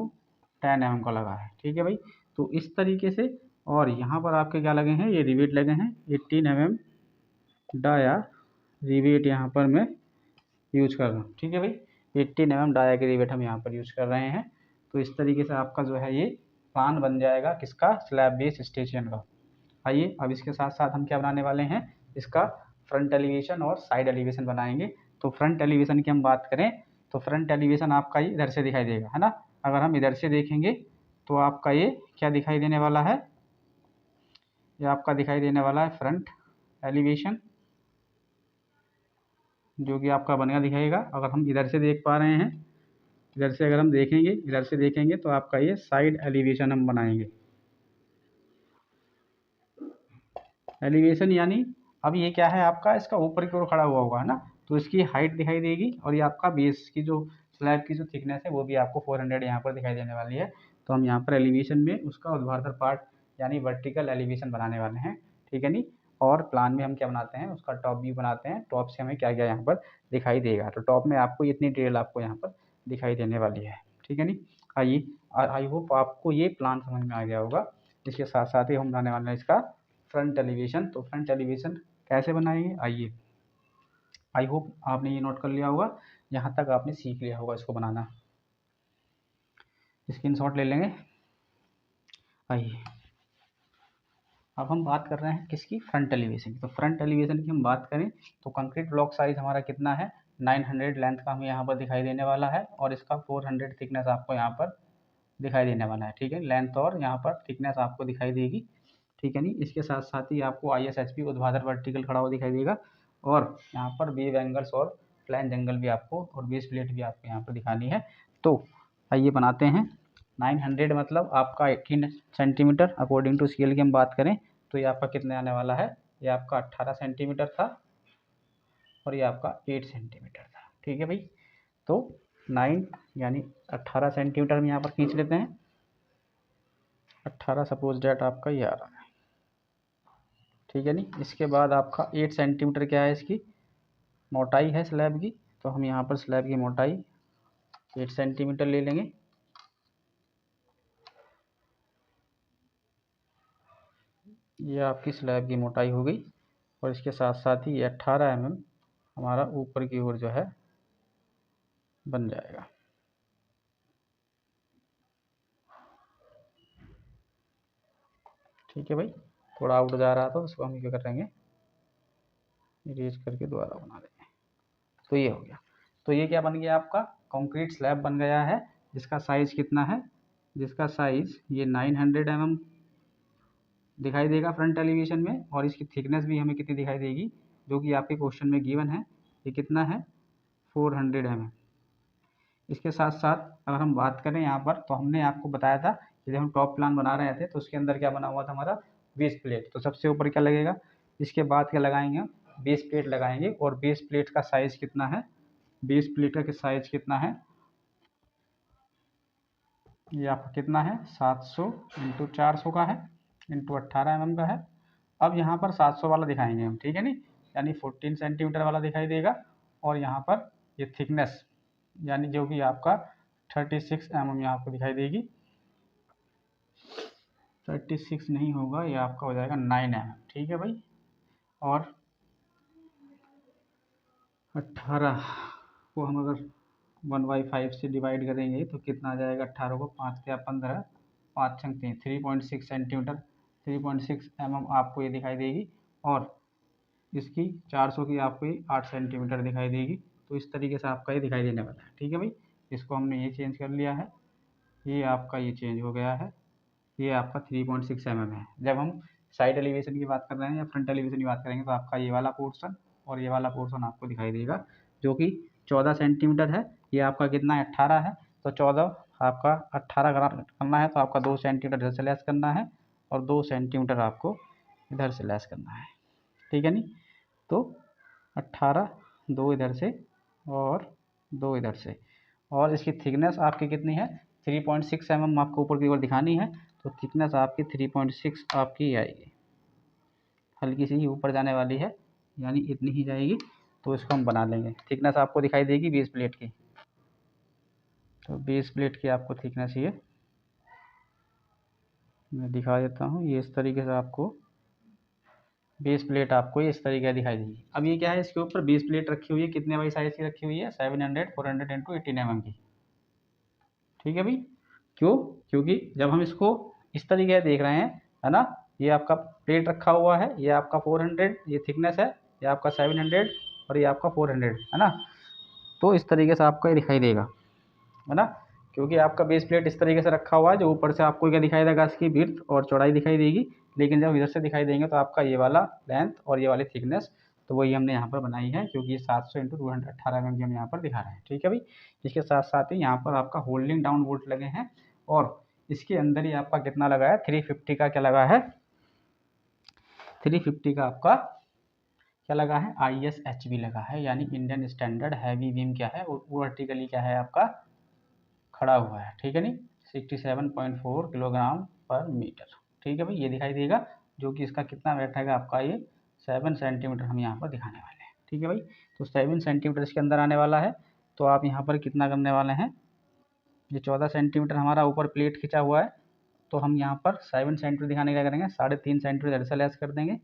A: 10 mm का लगा है, ठीक है भाई। तो इस तरीके से, और यहाँ पर आपके क्या लगे हैं, ये रिवेट लगे हैं 18 mm डाया रिवेट यहाँ पर मैं यूज कर रहा हूँ, ठीक है भाई। 18 mm डाया के रिवेट हम यहाँ पर यूज कर रहे हैं। तो इस तरीके से आपका जो है ये प्लान बन जाएगा किसका, स्लैब बेस स्टेशन का। आइए अब इसके साथ साथ हम क्या बनाने वाले हैं, इसका फ्रंट एलिवेशन और साइड एलिवेशन बनाएंगे। तो फ्रंट एलिवेशन की हम बात करें तो फ्रंट एलिवेशन आपका ये इधर से दिखाई देगा, है ना। अगर हम इधर से देखेंगे तो आपका ये क्या दिखाई देने वाला है, ये आपका दिखाई देने वाला है फ्रंट एलिवेशन, जो कि आपका बनेगा दिखाएगा। अगर हम इधर से देख पा रहे हैं, इधर से अगर हम देखेंगे, इधर से देखेंगे तो आपका ये साइड एलिवेशन हम बनाएंगे। एलिवेशन यानी अब ये क्या है आपका, इसका ऊपर की ओर खड़ा हुआ होगा, है ना, तो इसकी हाइट दिखाई देगी, और ये आपका बेस की जो स्लैब की जो थिकनेस है वो भी आपको 400 यहाँ पर दिखाई देने वाली है। तो हम यहाँ पर एलिवेशन में उसका ऊर्ध्वाधर पार्ट यानी वर्टिकल एलिवेशन बनाने वाले हैं, ठीक है नहीं। और प्लान में हम क्या बनाते हैं, उसका टॉप व्यू बनाते हैं, टॉप से हमें क्या क्या यहाँ पर दिखाई देगा। तो टॉप में आपको इतनी डिटेल आपको यहाँ पर दिखाई देने वाली है, ठीक है नहीं। आइए, आई होप आपको ये प्लान समझ में आ गया होगा। इसके साथ साथ ही हम बनाने वाले हैं इसका फ्रंट एलिवेशन। तो फ्रंट एलिवेशन कैसे बनाएंगे, आइए, आई होप आपने ये नोट कर लिया होगा, यहाँ तक आपने सीख लिया होगा इसको बनाना। स्क्रीनशॉट ले लेंगे। आइए अब हम बात कर रहे हैं किसकी, फ्रंट एलिवेशन की। तो फ्रंट एलिवेशन की हम बात करें तो कंक्रीट ब्लॉक साइज हमारा कितना है, 900 लेंथ का हमें यहाँ पर दिखाई देने वाला है, और इसका 400 थिकनेस आपको यहाँ पर दिखाई देने वाला है, ठीक है। लेंथ और यहाँ पर थिकनेस आपको दिखाई देगी, ठीक है नहीं। इसके साथ साथ ही आपको ISHB ऊर्ध्वाधर वर्टिकल खड़ा हुआ दिखाई देगा, और यहाँ पर वेव एंगल्स और फ्लैंज एंगल भी आपको, और बेस प्लेट भी आपको यहाँ पर दिखानी है। तो आइए बनाते हैं। 900 मतलब आपका 18 सेंटीमीटर, अकॉर्डिंग टू स्केल की हम बात करें तो ये आपका कितने आने वाला है, ये आपका 18 सेंटीमीटर था, और ये आपका 8 सेंटीमीटर था, ठीक है भाई। तो 9 यानी 18 सेंटीमीटर हम यहाँ पर खींच लेते हैं, 18 सपोज डेट आपका ये आ रहा है, ठीक है नहीं। इसके बाद आपका 8 सेंटीमीटर क्या है, इसकी मोटाई है स्लैब की, तो हम यहाँ पर स्लैब की मोटाई 8 सेंटीमीटर ले लेंगे। ये आपकी स्लैब की मोटाई हो गई, और इसके साथ साथ ही 18 mm हमारा ऊपर की ओर जो है बन जाएगा, ठीक है भाई। थोड़ा आउट जा रहा था उसको हम क्या करेंगे, इरेज करके दोबारा बना देंगे। तो ये हो गया। तो ये क्या बन गया आपका, कंक्रीट स्लैब बन गया है, जिसका साइज़ कितना है, जिसका साइज़ ये 900 mm दिखाई देगा फ्रंट एलिवेशन में, और इसकी थिकनेस भी हमें कितनी दिखाई देगी, जो कि आपके क्वेश्चन में गिवन है, ये कितना है 400 mm। इसके साथ साथ अगर हम बात करें यहाँ पर, तो हमने आपको बताया था कि जब हम टॉप प्लान बना रहे थे तो उसके अंदर क्या बना हुआ था हमारा, बेस प्लेट। तो सबसे ऊपर क्या लगेगा, इसके बाद क्या लगाएंगे हम, बेस प्लेट लगाएंगे। और बेस प्लेट का साइज़ कितना है, बेस प्लेट का साइज़ कितना है, ये आपका कितना है 700 इंटू 400 का है, इंटू 18 mm का है। अब यहाँ पर 700 वाला दिखाएंगे हम, ठीक है नहीं, यानी 14 सेंटीमीटर वाला दिखाई देगा। और यहाँ पर ये थिकनेस यानी जो कि आपका 36 mm यहाँ आपको दिखाई देगी। 36 नहीं होगा, ये आपका हो जाएगा 9 mm, ठीक है भाई। और 18 को हम अगर 1/5 से डिवाइड करेंगे तो कितना आ जाएगा, 18 को 5 क्या 15, 5 छंग 3, 3.6 सेंटीमीटर, 3.6 mm आपको ये दिखाई देगी। और इसकी 400 की आपको ये 8 सेंटीमीटर दिखाई देगी। तो इस तरीके से आपका ये दिखाई देने वाला है, ठीक है भाई। इसको हमने ये चेंज कर लिया है, ये आपका ये चेंज हो गया है, ये आपका 3.6 mm है। जब हम साइड एलिवेशन की बात कर रहे हैं या फ्रंट एलिवेशन की बात करेंगे तो आपका ये वाला पोर्शन और ये वाला पोर्शन आपको दिखाई देगा, जो कि 14 सेंटीमीटर है। ये आपका कितना है 18 है, तो 14 आपका 18 करना है तो आपका 2 सेंटीमीटर इधर से लेस करना है और 2 सेंटीमीटर आपको इधर से लेस करना है, ठीक है नहीं। तो 18 2 इधर से और 2 इधर से। और इसकी थिकनेस आपकी कितनी है 3.6 mm आपको ऊपर की ओर दिखानी है, तो थिकनेस आपकी 3.6 आपकी आएगी, हल्की सी ही ऊपर जाने वाली है, यानी इतनी ही जाएगी। तो इसको हम बना लेंगे। थिकनेस आपको दिखाई देगी बेस प्लेट की, तो बेस प्लेट की आपको थिकनेस ये मैं दिखा देता हूँ। ये इस तरीके से आपको बेस प्लेट आपको ये इस तरीके से दिखाई देगी। अब ये क्या है, इसके ऊपर बेस प्लेट रखी हुई है, कितने बाई साइज़ की रखी हुई है 700 400 इंटू 18 mm की, ठीक है भाई। क्यों, क्योंकि जब हम इसको इस तरीके से देख रहे हैं, है ना, ये आपका प्लेट रखा हुआ है, ये आपका 400 ये थिकनेस है, ये आपका 700 और ये आपका 400 है ना। तो इस तरीके से आपको ये दिखाई देगा, है ना, क्योंकि आपका बेस प्लेट इस तरीके से रखा हुआ है, जो ऊपर से आपको क्या दिखाई देगा, इसकी विड्थ और चौड़ाई दिखाई देगी। लेकिन जब इधर से दिखाई देंगे तो आपका ये वाला लेंथ और ये वाली थिकनेस, तो वही हमने यहाँ पर बनाई है, क्योंकि ये 700 इंटू 218 mm की हम यहाँ पर दिखा रहे हैं, ठीक है भाई। इसके साथ साथ ही यहाँ पर आपका होल्डिंग डाउन बोल्ट लगे हैं, और इसके अंदर ही आपका कितना लगा है 350 का क्या लगा है, 350 का आपका क्या लगा है ISHB लगा है, यानी इंडियन स्टैंडर्ड हैवी बीम क्या है, वर्टिकली क्या है आपका खड़ा हुआ है, ठीक है नहीं, 67.4 किलोग्राम पर मीटर, ठीक है भाई। ये दिखाई देगा, जो कि इसका कितना वेट है आपका ये 7 सेंटीमीटर हम यहाँ पर दिखाने वाले हैं, ठीक है भाई। तो 7 सेंटीमीटर इसके अंदर आने वाला है। तो आप यहाँ पर कितना करने वाले हैं, ये 14 सेंटीमीटर हमारा ऊपर प्लेट खिंचा हुआ है, तो हम यहाँ पर 7 सेंटीमीटर दिखाने क्या करेंगे, 3.5 सेंटीमीटर इधर से लेस कर देंगे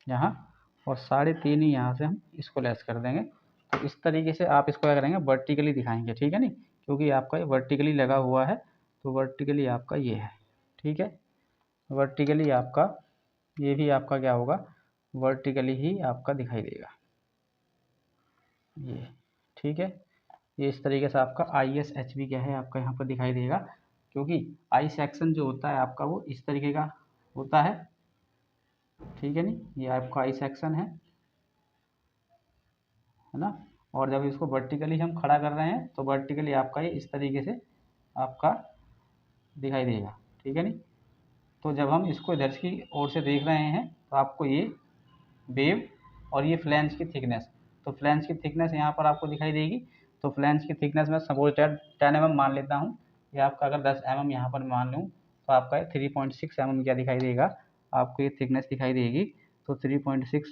A: यहाँ, और 3.5 ही यहाँ से हम इसको लेस कर देंगे। तो इस तरीके से आप इसको क्या करेंगे वर्टिकली दिखाएंगे, ठीक है नहीं, क्योंकि आपका ये वर्टिकली लगा हुआ है, तो वर्टिकली आपका ये है, ठीक है। वर्टिकली आपका ये भी आपका क्या होगा, वर्टिकली ही आपका दिखाई देगा ये, ठीक है। ये इस तरीके से आपका ISHB क्या है आपका यहाँ पर दिखाई देगा, क्योंकि आई सेक्शन जो होता है आपका वो इस तरीके का होता है, ठीक है नहीं, ये आपका आई सेक्शन है ना। और जब इसको वर्टिकली हम खड़ा कर रहे हैं तो वर्टिकली आपका ये इस तरीके से आपका दिखाई देगा, ठीक है नहीं। तो जब हम इसको इधर की ओर से देख रहे हैं तो आपको ये वेव और ये फ्लैंज की थिकनेस, तो फ्लैंज की थिकनेस यहाँ पर आपको दिखाई देगी। तो फ्लैंज की थिकनेस में सपोज 10 mm मान लेता हूँ, या आपका अगर 10 mm यहाँ पर मान लूँ, तो आपका 3.6 mm क्या दिखाई देगा, आपको ये थिकनेस दिखाई देगी। तो 3.6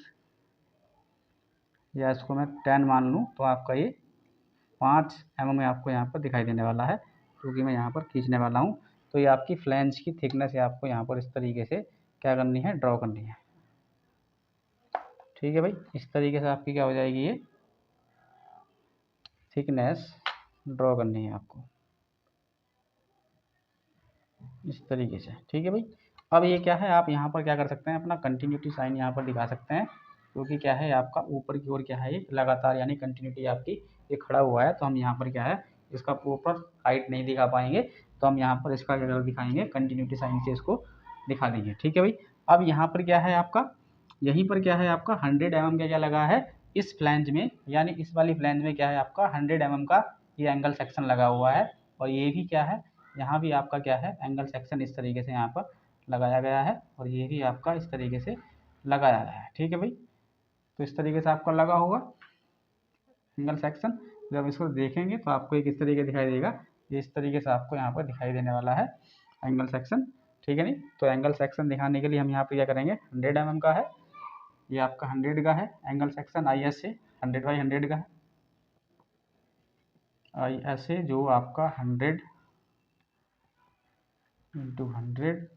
A: या इसको मैं 10 मान लूँ, तो आपका ये 5 mm आपको यहाँ पर दिखाई देने वाला है, क्योंकि मैं यहाँ पर खींचने वाला हूँ। तो ये आपकी फ्लैंज की थिकनेस है, आपको यहाँ पर इस तरीके से क्या करनी है, ड्रॉ करनी है, ठीक है भाई। इस तरीके से आपकी क्या हो जाएगी, ये थिकनेस ड्रॉ करनी है आपको इस तरीके से, ठीक है भाई। अब ये क्या है, आप यहाँ पर क्या कर सकते हैं, अपना कंटिन्यूटी साइन यहाँ पर दिखा सकते हैं, क्योंकि क्या है आपका ऊपर की ओर क्या है ये लगातार यानी कंटिन्यूटी आपकी ये खड़ा हुआ है। तो हम यहाँ पर क्या है इसका प्रॉपर हाइट नहीं दिखा पाएंगे, तो हम यहाँ पर इसका क्या दिखाएंगे, कंटिन्यूटी साइन से इसको दिखा देंगे, ठीक है भाई। अब यहाँ पर क्या है आपका, यहीं पर क्या है आपका 100 mm का क्या लगा है इस फ्लैंज में, यानी इस वाली फ्लैंज में क्या है आपका 100 mm का ये एंगल सेक्शन लगा हुआ है। और ये भी क्या है, यहाँ भी आपका क्या है एंगल सेक्शन इस तरीके से यहाँ पर लगाया गया है, और ये भी आपका इस तरीके से लगाया है। ठीक है भाई, तो इस तरीके से आपका लगा होगा एंगल सेक्शन। जब इसको देखेंगे तो आपको एक इस तरीके दिखाई देगा, इस तरीके से आपको यहाँ पर दिखाई देने वाला है एंगल सेक्शन। ठीक है नहीं, तो एंगल सेक्शन दिखाने के लिए हम यहाँ पे क्या करेंगे, 100 mm का है, ये आपका 100 का है एंगल सेक्शन, ISA 100/100 का है, ISA जो आपका 100 × 100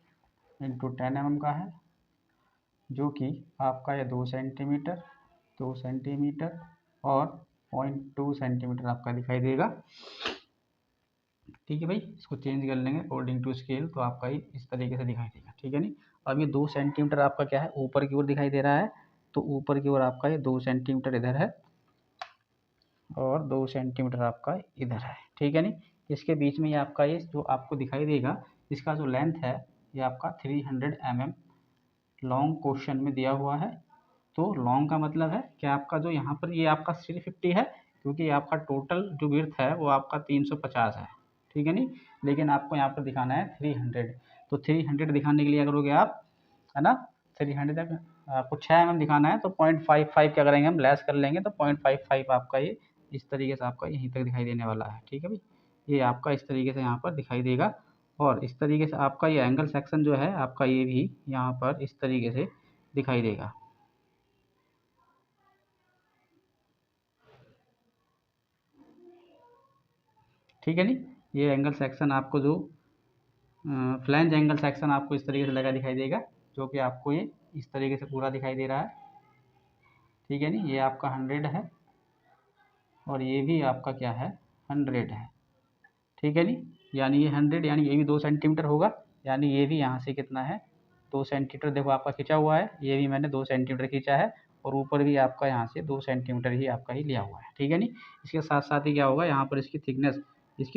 A: × 10 mm का है, जो कि आपका ये 2 सेंटीमीटर और 0.2 सेंटीमीटर आपका दिखाई देगा। ठीक है भाई, इसको चेंज कर लेंगे अकॉर्डिंग टू स्केल, तो आपका ही इस तरीके से दिखाई देगा। ठीक है नहीं, अब ये 2 सेंटीमीटर आपका क्या है, ऊपर की ओर दिखाई दे रहा है, तो ऊपर की ओर आपका ये 2 सेंटीमीटर इधर है और 2 सेंटीमीटर आपका इधर है। ठीक है नहीं, इसके बीच में ये आपका ये जो आपको दिखाई देगा, इसका जो लेंथ है ये आपका 300 mm लॉन्ग क्वेश्चन में दिया हुआ है। तो लॉन्ग का मतलब है कि आपका जो यहाँ पर ये आपका 350 है, क्योंकि आपका टोटल जो विड्थ है वो आपका 350 है। ठीक है नहीं, लेकिन आपको यहाँ पर दिखाना है 300, तो 300 दिखाने के लिए करोगे आप, है ना, 300 तक आपको 6 mm दिखाना है, तो 0.55 क्या करेंगे हम, लेस कर लेंगे, तो 0.55 आपका ये इस तरीके से आपका यहीं तक दिखाई देने वाला है। ठीक है भाई, ये आपका इस तरीके से यहाँ पर दिखाई देगा, और इस तरीके से आपका ये एंगल सेक्शन जो है आपका ये भी यहाँ पर इस तरीके से दिखाई देगा। ठीक है नहीं, ये एंगल सेक्शन आपको जो फ्लैंज एंगल सेक्शन आपको इस तरीके से लगा दिखाई देगा, जो कि आपको ये इस तरीके से पूरा दिखाई दे रहा है। ठीक है नहीं, ये आपका 100 है और ये भी आपका क्या है, 100 है। ठीक है नहीं, यानी ये 100 यानी ये भी 2 सेंटीमीटर होगा, यानी ये भी यहाँ से कितना है, 2 सेंटीमीटर देखो आपका खींचा हुआ है, ये भी मैंने 2 सेंटीमीटर खींचा है, और ऊपर भी आपका यहाँ से 2 सेंटीमीटर ही आपका ही लिया हुआ है। ठीक है नहीं, इसके साथ साथ ही क्या होगा, यहाँ पर इसकी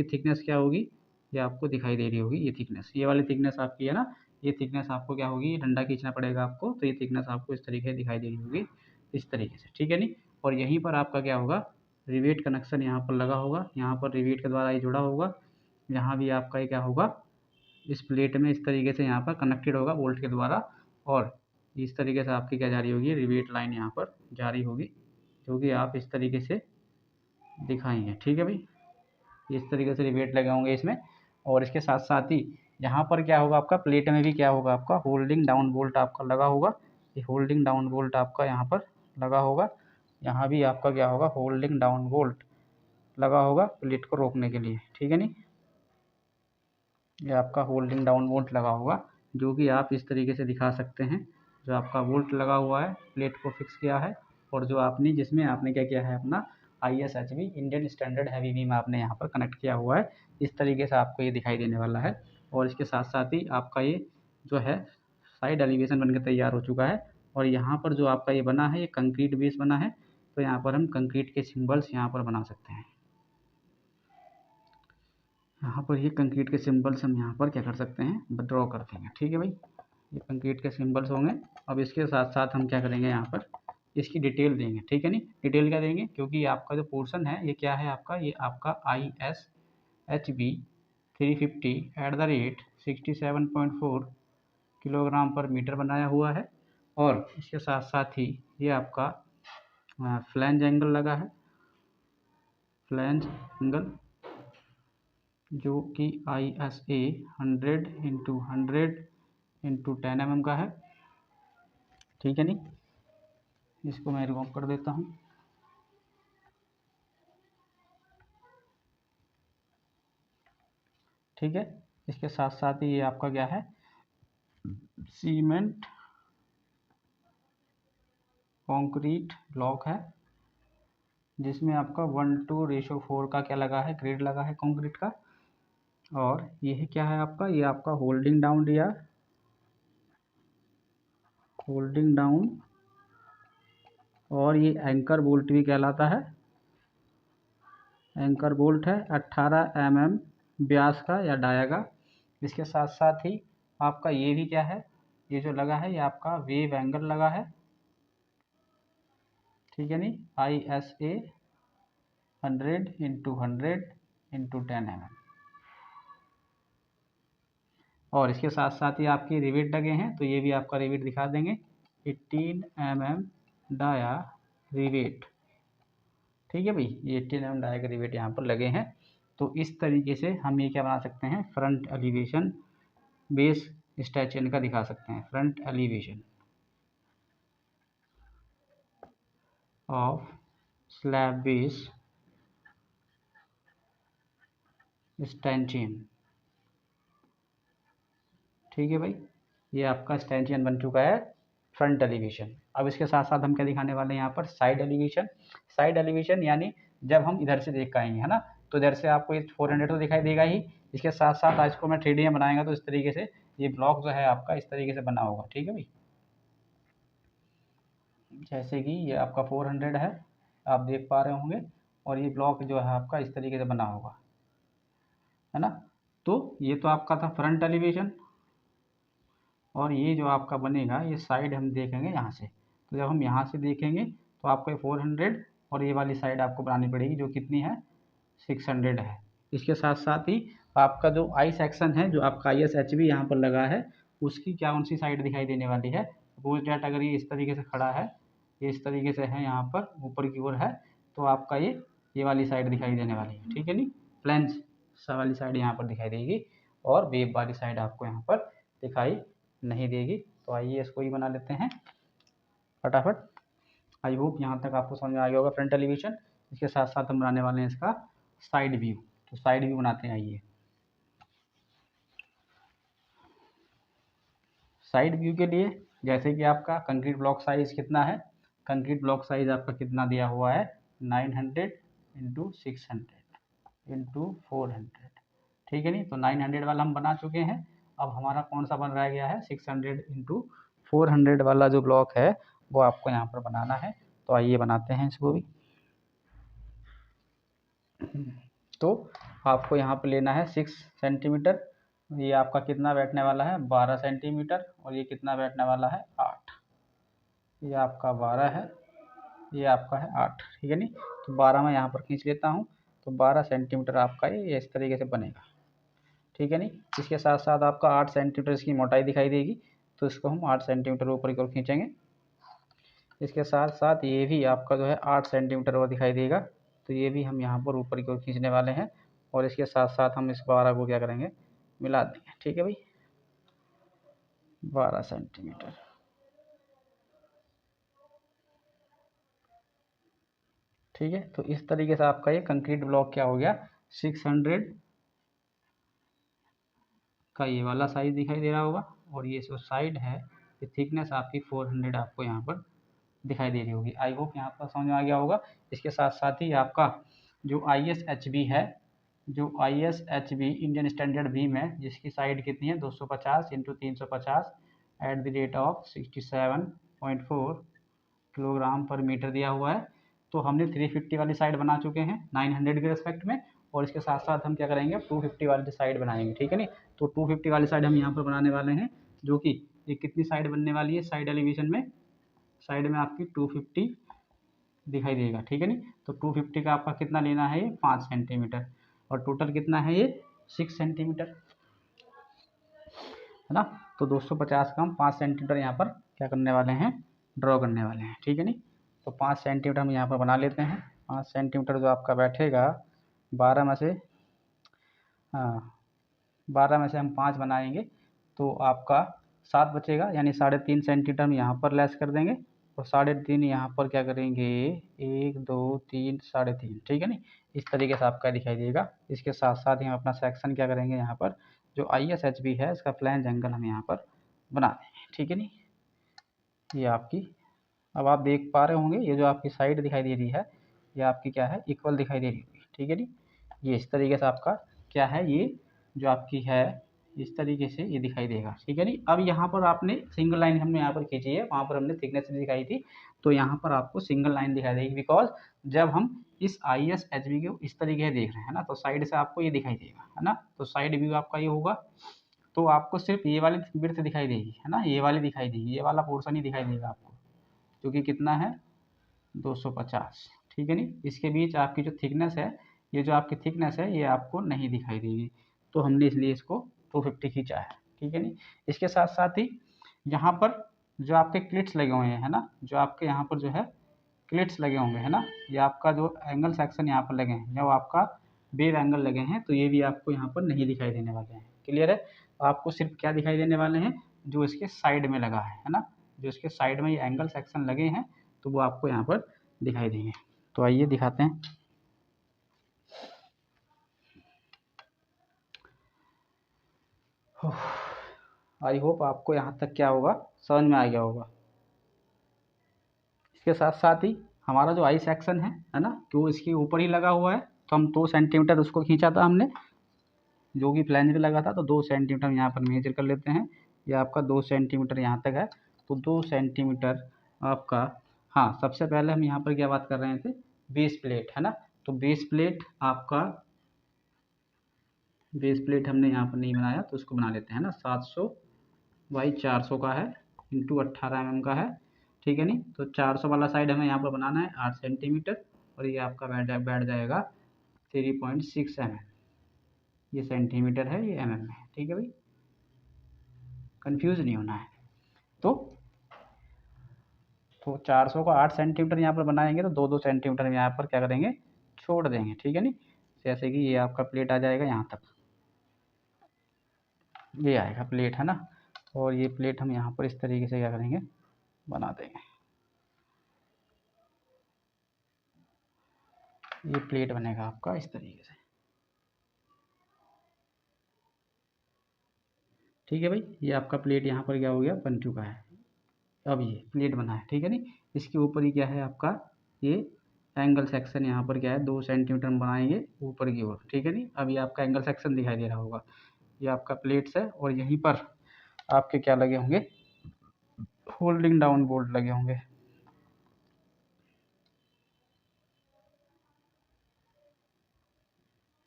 A: थिकनेस क्या होगी, ये आपको दिखाई दे रही होगी, ये थिकनेस, ये वाली थिकनेस आपकी है ना, ये थिकनेस आपको क्या होगी, ये डंडा खींचना पड़ेगा आपको, तो ये थिकनेस आपको इस तरीके से दिखाई दे रही होगी, इस तरीके से। ठीक है नहीं, और यहीं पर आपका क्या होगा, रिवेट कनेक्शन यहाँ पर लगा होगा, यहाँ पर रिवेट के द्वारा ये जुड़ा होगा, यहाँ भी आपका ये क्या होगा, इस प्लेट में इस तरीके से यहाँ पर कनेक्टेड होगा बोल्ट के द्वारा, और इस तरीके से आपकी क्या जारी होगी, रिवेट लाइन यहाँ पर जारी होगी, जो कि आप इस तरीके से दिखाएंगे। ठीक है भाई, इस तरीके से रिवेट लगे होंगे इसमें, और इसके साथ साथ ही यहाँ पर क्या होगा, आपका प्लेट में भी क्या होगा, आपका होल्डिंग डाउन बोल्ट आपका लगा होगा, ये होल्डिंग डाउन बोल्ट आपका यहाँ पर लगा होगा, यहाँ भी आपका क्या होगा, होल्डिंग डाउन बोल्ट लगा होगा प्लेट को रोकने के लिए। ठीक है नहीं, ये आपका होल्डिंग डाउन बोल्ट लगा होगा, जो कि आप इस तरीके से दिखा सकते हैं, जो आपका बोल्ट लगा हुआ है, प्लेट को फिक्स किया है, और जो आपने जिसमें आपने क्या किया है, अपना ISHB Indian standard heavy beam आपने यहाँ पर कनेक्ट किया हुआ है, इस तरीके से आपको ये दिखाई देने वाला है। और इसके साथ साथ ही आपका ये जो है साइड एलिवेशन बनकर तैयार हो चुका है, और यहाँ पर जो आपका ये बना है, ये कंक्रीट बेस बना है, तो यहाँ पर हम कंक्रीट के सिम्बल्स यहाँ पर बना सकते हैं, यहाँ पर ये कंक्रीट के सिंबल्स हम यहाँ पर क्या कर सकते हैं, ड्रॉ कर देंगे। ठीक है भाई, ये कंक्रीट के सिंबल्स होंगे। अब इसके साथ साथ हम क्या करेंगे, यहाँ पर इसकी डिटेल देंगे। ठीक है नहीं, डिटेल क्या देंगे, क्योंकि आपका जो पोर्शन है ये क्या है, आपका ये आपका ISHB 350 @67.4 किलोग्राम पर मीटर बनाया हुआ है, और इसके साथ साथ ही ये आपका फ्लैंज एंगल लगा है, फ्लैंज एंगल जो कि ISA 100 × 100 × 10 mm का है। ठीक है नहीं, इसको मैं रिमूव कर देता हूँ। ठीक है, इसके साथ साथ ही ये आपका क्या है, सीमेंट कंक्रीट ब्लॉक है, जिसमें आपका 1:4 का क्या लगा है, ग्रेड लगा है कंक्रीट का, और ये क्या है आपका, ये आपका होल्डिंग डाउन या होल्डिंग डाउन, और ये एंकर बोल्ट भी कहलाता है, एंकर बोल्ट है 18 mm व्यास का या डाया का। इसके साथ साथ ही आपका ये भी क्या है, ये जो लगा है ये आपका वेव एंगल लगा है। ठीक है नहीं, ISA 100 × 100 × 10 mm, और इसके साथ साथ ही आपके रिवेट लगे हैं, तो ये भी आपका रिवेट दिखा देंगे, 18 mm डाया रिवेट। ठीक है भाई, ये 18 mm डाया के रिवेट यहाँ पर लगे हैं। तो इस तरीके से हम ये क्या बना सकते हैं, फ्रंट एलिवेशन बेस स्टैचू का दिखा सकते हैं। Front elevation of slab base stanchion. ठीक है भाई, ये आपका स्टैंचियन बन चुका है फ्रंट एलिवेशन। अब इसके साथ साथ हम क्या दिखाने वाले हैं यहाँ पर, साइड एलिवेशन। साइड एलिवेशन यानी जब हम इधर से देख पाएंगे, है ना, तो इधर से आपको ये 400 तो दिखाई देगा ही। इसके साथ साथ आज को मैं 3D में बनाएंगा तो इस तरीके से ये ब्लॉक जो है आपका इस तरीके से बना होगा। ठीक है भाई, जैसे कि ये आपका 400 है, आप देख पा रहे होंगे, और ये ब्लॉक जो है आपका इस तरीके से बना होगा, है ना। तो ये तो आपका था फ्रंट एलिवेशन, और ये जो आपका बनेगा ये साइड हम देखेंगे यहाँ से। तो जब हम यहाँ से देखेंगे तो आपको 400 और ये वाली साइड आपको बनानी पड़ेगी जो कितनी है, 600 है। इसके साथ साथ ही आपका जो आई सेक्शन है, जो आपका ISHB यहाँ पर लगा है, उसकी क्या कौन सी साइड दिखाई देने वाली है। सपोज डैट अगर ये इस तरीके से खड़ा है, ये इस तरीके से है, यहाँ पर ऊपर की ओर है, तो आपका ये वाली साइड दिखाई देने वाली है। ठीक है नी, फ्लैंज वाली साइड यहाँ पर दिखाई देगी, और वेब वाली साइड आपको यहाँ पर दिखाई नहीं देगी। तो आइए इसको ही बना लेते हैं फटाफट। आई होप यहाँ तक आपको समझ में आ गया होगा फ्रंट एलिवेशन। इसके साथ साथ हम बनाने वाले हैं इसका साइड व्यू। तो साइड व्यू बनाते हैं। आइए, साइड व्यू के लिए जैसे कि आपका कंक्रीट ब्लॉक साइज कितना है, कंक्रीट ब्लॉक साइज आपका कितना दिया हुआ है, 900 इंटू 600 इंटू 400। ठीक है नी, तो 900 वाला हम बना चुके हैं। अब हमारा कौन सा बन रह गया है, 600 इंटू 400 वाला जो ब्लॉक है वो आपको यहाँ पर बनाना है। तो आइए बनाते हैं इसको भी। तो आपको यहाँ पर लेना है 6 सेंटीमीटर। ये आपका कितना बैठने वाला है, 12 सेंटीमीटर, और ये कितना बैठने वाला है, 8। ये आपका 12 है, ये आपका है 8। ठीक है नी, तो 12 मैं यहाँ पर खींच लेता हूँ। तो 12 सेंटीमीटर आपका ये इस तरीके से बनेगा। ठीक है नी, इसके साथ साथ आपका 8 सेंटीमीटर इसकी मोटाई दिखाई देगी, तो इसको हम 8 सेंटीमीटर ऊपर की ओर खींचेंगे। इसके साथ साथ ये भी आपका जो है 8 सेंटीमीटर वो दिखाई देगा, तो ये भी हम यहाँ पर ऊपर की ओर खींचने वाले हैं। और इसके साथ साथ हम इस 12 को क्या करेंगे, मिला देंगे। ठीक है भाई, 12 सेंटीमीटर। ठीक है, तो इस तरीके से आपका ये कंक्रीट ब्लॉक क्या हो गया, 600 का ये वाला साइज दिखाई दे रहा होगा, और ये जो साइड है ये थिकनेस आपकी 400 आपको यहाँ पर दिखाई दे रही होगी। आई होप यहाँ पर समझ में आ गया होगा। इसके साथ साथ ही आपका जो ISHB है, जो ISHB इंडियन स्टैंडर्ड बीम है, जिसकी साइड कितनी है, 250 into 350 at the rate of 67.4 kilogram पर मीटर दिया हुआ है। तो हमने 350 वाली साइड बना चुके हैं 900 के रेस्पेक्ट में, और इसके साथ साथ हम क्या करेंगे, 250 वाली साइड बनाएंगे। ठीक है नी, तो 250 वाली साइड हम यहाँ पर बनाने वाले हैं, जो कि ये कितनी साइड बनने वाली है, साइड एलिवेशन में, साइड में आपकी 250 दिखाई देगा। ठीक है नी, तो 250 का आपका कितना लेना है, ये 5 सेंटीमीटर, और टोटल कितना है, ये 6 सेंटीमीटर, है ना। तो 250 का हम 5 सेंटीमीटर यहाँ पर क्या करने वाले हैं, ड्रॉ करने वाले हैं। ठीक है नी, तो 5 सेंटीमीटर हम यहाँ पर बना लेते हैं। 5 सेंटीमीटर जो आपका बैठेगा, 12 में से, हाँ 12 में से हम 5 बनाएंगे तो आपका 7 बचेगा, यानी 3.5 सेंटीमीटर हम यहाँ पर लेस कर देंगे, और 3.5 यहाँ पर क्या करेंगे, 1 2 3 3.5। ठीक है नी, इस तरीके से आपका दिखाई देगा। इसके साथ साथ ही हम अपना सेक्शन क्या करेंगे, यहाँ पर जो ISHB है इसका फ्लैंज एंगल हम यहाँ पर बना देंगे। ठीक है नी, ये आपकी, अब आप देख पा रहे होंगे, ये जो आपकी साइड दिखाई दे रही है ये आपकी क्या है, इक्वल दिखाई दे रही है। ठीक है नी, ये इस तरीके से आपका क्या है, ये जो आपकी है इस तरीके से ये दिखाई देगा। ठीक है नी, अब यहाँ पर आपने सिंगल लाइन हमने यहाँ पर खींची है, वहाँ पर हमने थिकनेस दिखाई थी, तो यहाँ पर आपको सिंगल लाइन दिखाई देगी, बिकॉज जब हम इस ISHB को इस तरीके से देख रहे हैं ना, तो साइड से आपको ये दिखाई देगा, है ना। तो साइड व्यू आपका ये होगा, तो आपको सिर्फ ये वाली विड्थ दिखाई देगी, है ना, ये वाली दिखाई देगी, ये वाला पोर्शन ही दिखाई देगा आपको, जो कि कितना है, 250। ठीक है नी, इसके बीच आपकी जो थिकनेस है, ये जो आपकी थिकनेस है ये आपको नहीं दिखाई देगी, तो हमने इसलिए इसको 250 खींचा है। ठीक है नी, इसके साथ साथ ही यहाँ पर जो आपके क्लिट्स लगे हुए हैं, है ना, जो आपके यहाँ पर जो है क्लिट्स लगे होंगे, है ना, ये आपका जो एंगल सेक्शन यहाँ पर लगे हैं, जब आपका वेव एंगल लगे हैं, तो ये भी आपको यहाँ पर नहीं दिखाई देने वाले हैं। क्लियर है? आपको सिर्फ क्या दिखाई देने वाले हैं, जो इसके साइड में लगा है ना, जो इसके साइड में ये एंगल सेक्शन लगे हैं, तो वो आपको यहाँ पर दिखाई देंगे। तो आइए दिखाते हैं। आई होप आपको यहाँ तक क्या होगा, समझ में आ गया होगा। इसके साथ साथ ही हमारा जो आई सेक्शन है ना, क्यों इसके ऊपर ही लगा हुआ है, तो हम 2 सेंटीमीटर उसको खींचा था हमने, जो कि फ्लैंज पे लगा था, तो 2 सेंटीमीटर यहाँ पर मेजर कर लेते हैं। ये आपका 2 सेंटीमीटर यहाँ तक है, तो 2 सेंटीमीटर आपका, हाँ, सबसे पहले हम यहाँ पर क्या बात कर रहे थे, बेस प्लेट, है ना, तो बेस प्लेट आपका, बेस प्लेट हमने यहाँ पर नहीं बनाया, तो उसको बना लेते हैं ना। 700 बाई 400 का है, इंटू 18 mm का है, ठीक है नहीं। तो 400 वाला साइड हमें यहाँ पर बनाना है 8 सेंटीमीटर, और ये आपका बैठ जाएगा 3.6 mm। ये सेंटीमीटर है, ये mm है, ठीक है भाई, कंफ्यूज नहीं होना है। तो 400 को 8 सेंटीमीटर यहाँ पर बनाएंगे, तो 2-2 सेंटीमीटर यहाँ पर क्या करेंगे, छोड़ देंगे, ठीक है नहीं। जैसे कि ये आपका प्लेट आ जाएगा यहाँ तक, ये आएगा प्लेट, है ना, और ये प्लेट हम यहाँ पर इस तरीके से क्या करेंगे, बना देंगे। ये प्लेट बनेगा आपका इस तरीके से, ठीक है भाई। ये आपका प्लेट यहाँ पर क्या हो गया, बन चुका है। अब ये प्लेट बना है, ठीक है नहीं। इसके ऊपर ही क्या है आपका, ये एंगल सेक्शन यहाँ पर क्या है, 2 सेंटीमीटर हम बनाएंगे ऊपर की ओर, ठीक है नहीं। अब ये आपका एंगल सेक्शन दिखाई दे रहा होगा, ये आपका प्लेट्स है, और यहीं पर आपके क्या लगे होंगे, होल्डिंग डाउन बोल्ट लगे होंगे।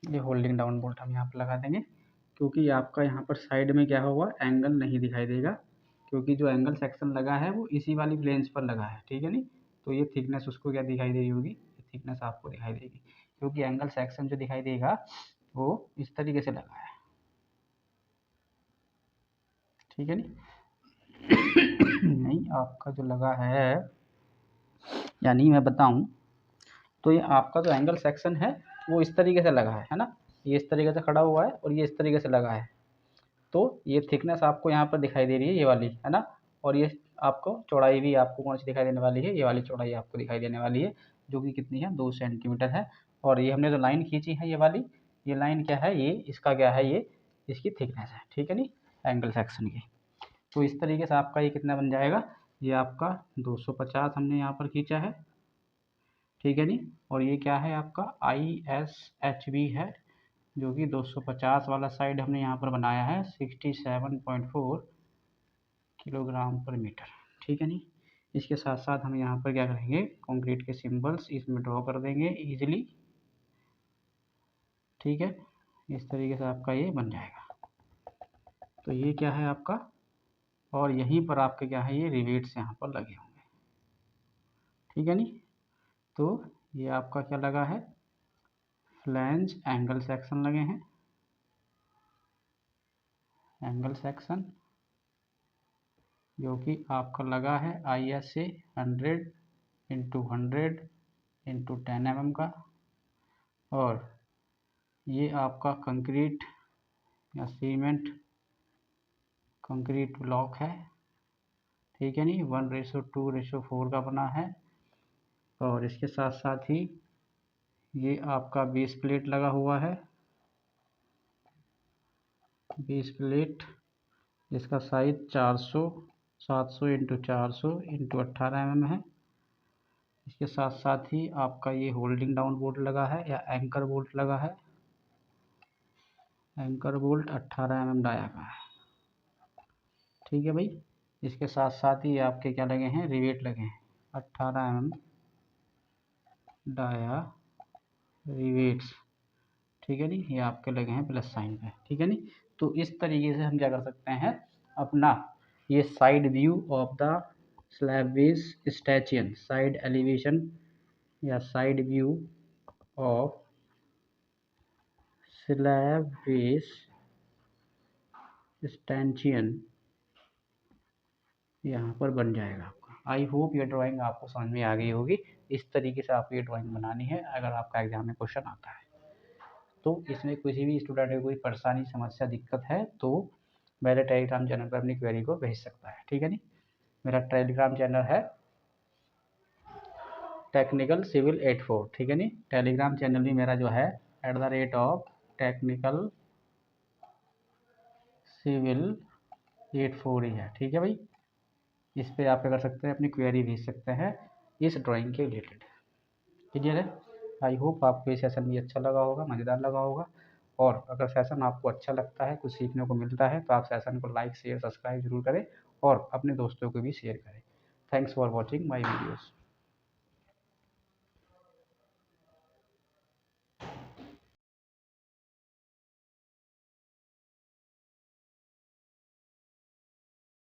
A: ये होल्डिंग डाउन बोल्ट हम यहाँ पर लगा देंगे, क्योंकि आपका यहाँ पर साइड में क्या होगा, एंगल नहीं दिखाई देगा, क्योंकि जो एंगल सेक्शन लगा है वो इसी वाली प्लेन्स पर लगा है, ठीक है नहीं। तो ये थिकनेस उसको क्या दिखाई दे रही होगी, ये थिकनेस आपको दिखाई देगी, क्योंकि एंगल सेक्शन जो दिखाई देगा वो इस तरीके से लगा है, ठीक है नहीं। नहीं, आपका जो लगा है, यानी मैं बताऊं, तो ये आपका जो एंगल सेक्शन है वो इस तरीके से लगा है ना, ये इस तरीके से खड़ा हुआ है, और ये इस तरीके से लगा है। तो ये थिकनेस आपको यहाँ पर दिखाई दे रही है, ये वाली, है ना, और ये आपको चौड़ाई भी आपको कौन सी दिखाई देने वाली है, ये वाली चौड़ाई आपको दिखाई देने वाली है, जो कि कितनी है, 2 सेंटीमीटर है। और ये हमने जो लाइन खींची है, ये वाली, ये लाइन क्या है, ये इसका क्या है, ये इसकी थिकनेस है, ठीक है नहीं, एंगल सेक्शन की। तो इस तरीके से आपका ये कितना बन जाएगा, ये आपका 250 हमने यहाँ पर खींचा है, ठीक है नहीं। और ये क्या है आपका ISHB है, जो कि 250 वाला साइड हमने यहाँ पर बनाया है 67.4 किलोग्राम पर मीटर, ठीक है नहीं। इसके साथ साथ हम यहाँ पर क्या करेंगे, कंक्रीट के सिंबल्स इसमें ड्रॉ कर देंगे इजीली, ठीक है। इस तरीके से आपका ये बन जाएगा। तो ये क्या है आपका, और यहीं पर आपके क्या है, ये रिवेट्स यहाँ पर लगे होंगे, ठीक है नहीं। तो ये आपका क्या लगा है, फ्लैंज एंगल सेक्शन लगे हैं, एंगल सेक्शन जो कि आपका लगा है ISA 100x100x10 mm का। और ये आपका कंक्रीट या सीमेंट कंक्रीट ब्लॉक है, ठीक है नहीं, 1:2:4 का बना है। और इसके साथ साथ ही ये आपका बेस प्लेट लगा हुआ है, बेस प्लेट जिसका साइज 400 700 इंटू 400 इंटू 18 mm है। इसके साथ साथ ही आपका ये होल्डिंग डाउन बोल्ट लगा है, या एंकर बोल्ट लगा है, एंकर बोल्ट 18 mm डाया का है, ठीक है भाई। इसके साथ साथ ही आपके क्या लगे हैं, रिवेट लगे हैं, 18 mm डाया रिवेट्स, ठीक है नहीं, ये आपके लगे हैं प्लस साइन पे, ठीक है नहीं। तो इस तरीके से हम क्या कर सकते हैं, अपना ये side view of the slab base stanchion, side elevation या side view of slab base stanchion यहाँ पर बन जाएगा आपका। आई होप ये ड्राइंग आपको समझ में आ गई होगी। इस तरीके से आपको ये ड्राइंग बनानी है अगर आपका एग्जाम में क्वेश्चन आता है। तो इसमें किसी भी स्टूडेंट को कोई परेशानी, समस्या, दिक्कत है तो मेरे टेलीग्राम चैनल पर अपनी क्वेरी को भेज सकता है। ठीक है नी। मेरा टेलीग्राम चैनल है टेक्निकल सिविल 84। ठीक है नी। टेलीग्राम चैनल भी मेरा जो है @टेक्निकल सिविल 84 ही है। ठीक है भाई। इस पे आप क्या कर सकते हैं, अपनी क्वेरी भेज सकते हैं इस ड्राइंग के रिलेटेड। क्लियर है। आई होप आपको ये सेशन भी अच्छा लगा होगा, मज़ेदार लगा होगा। और अगर सेशन आपको अच्छा लगता है, कुछ सीखने को मिलता है, तो आप सेशन को लाइक, शेयर, सब्सक्राइब जरूर करें और अपने दोस्तों को भी शेयर करें। Thanks for watching my videos.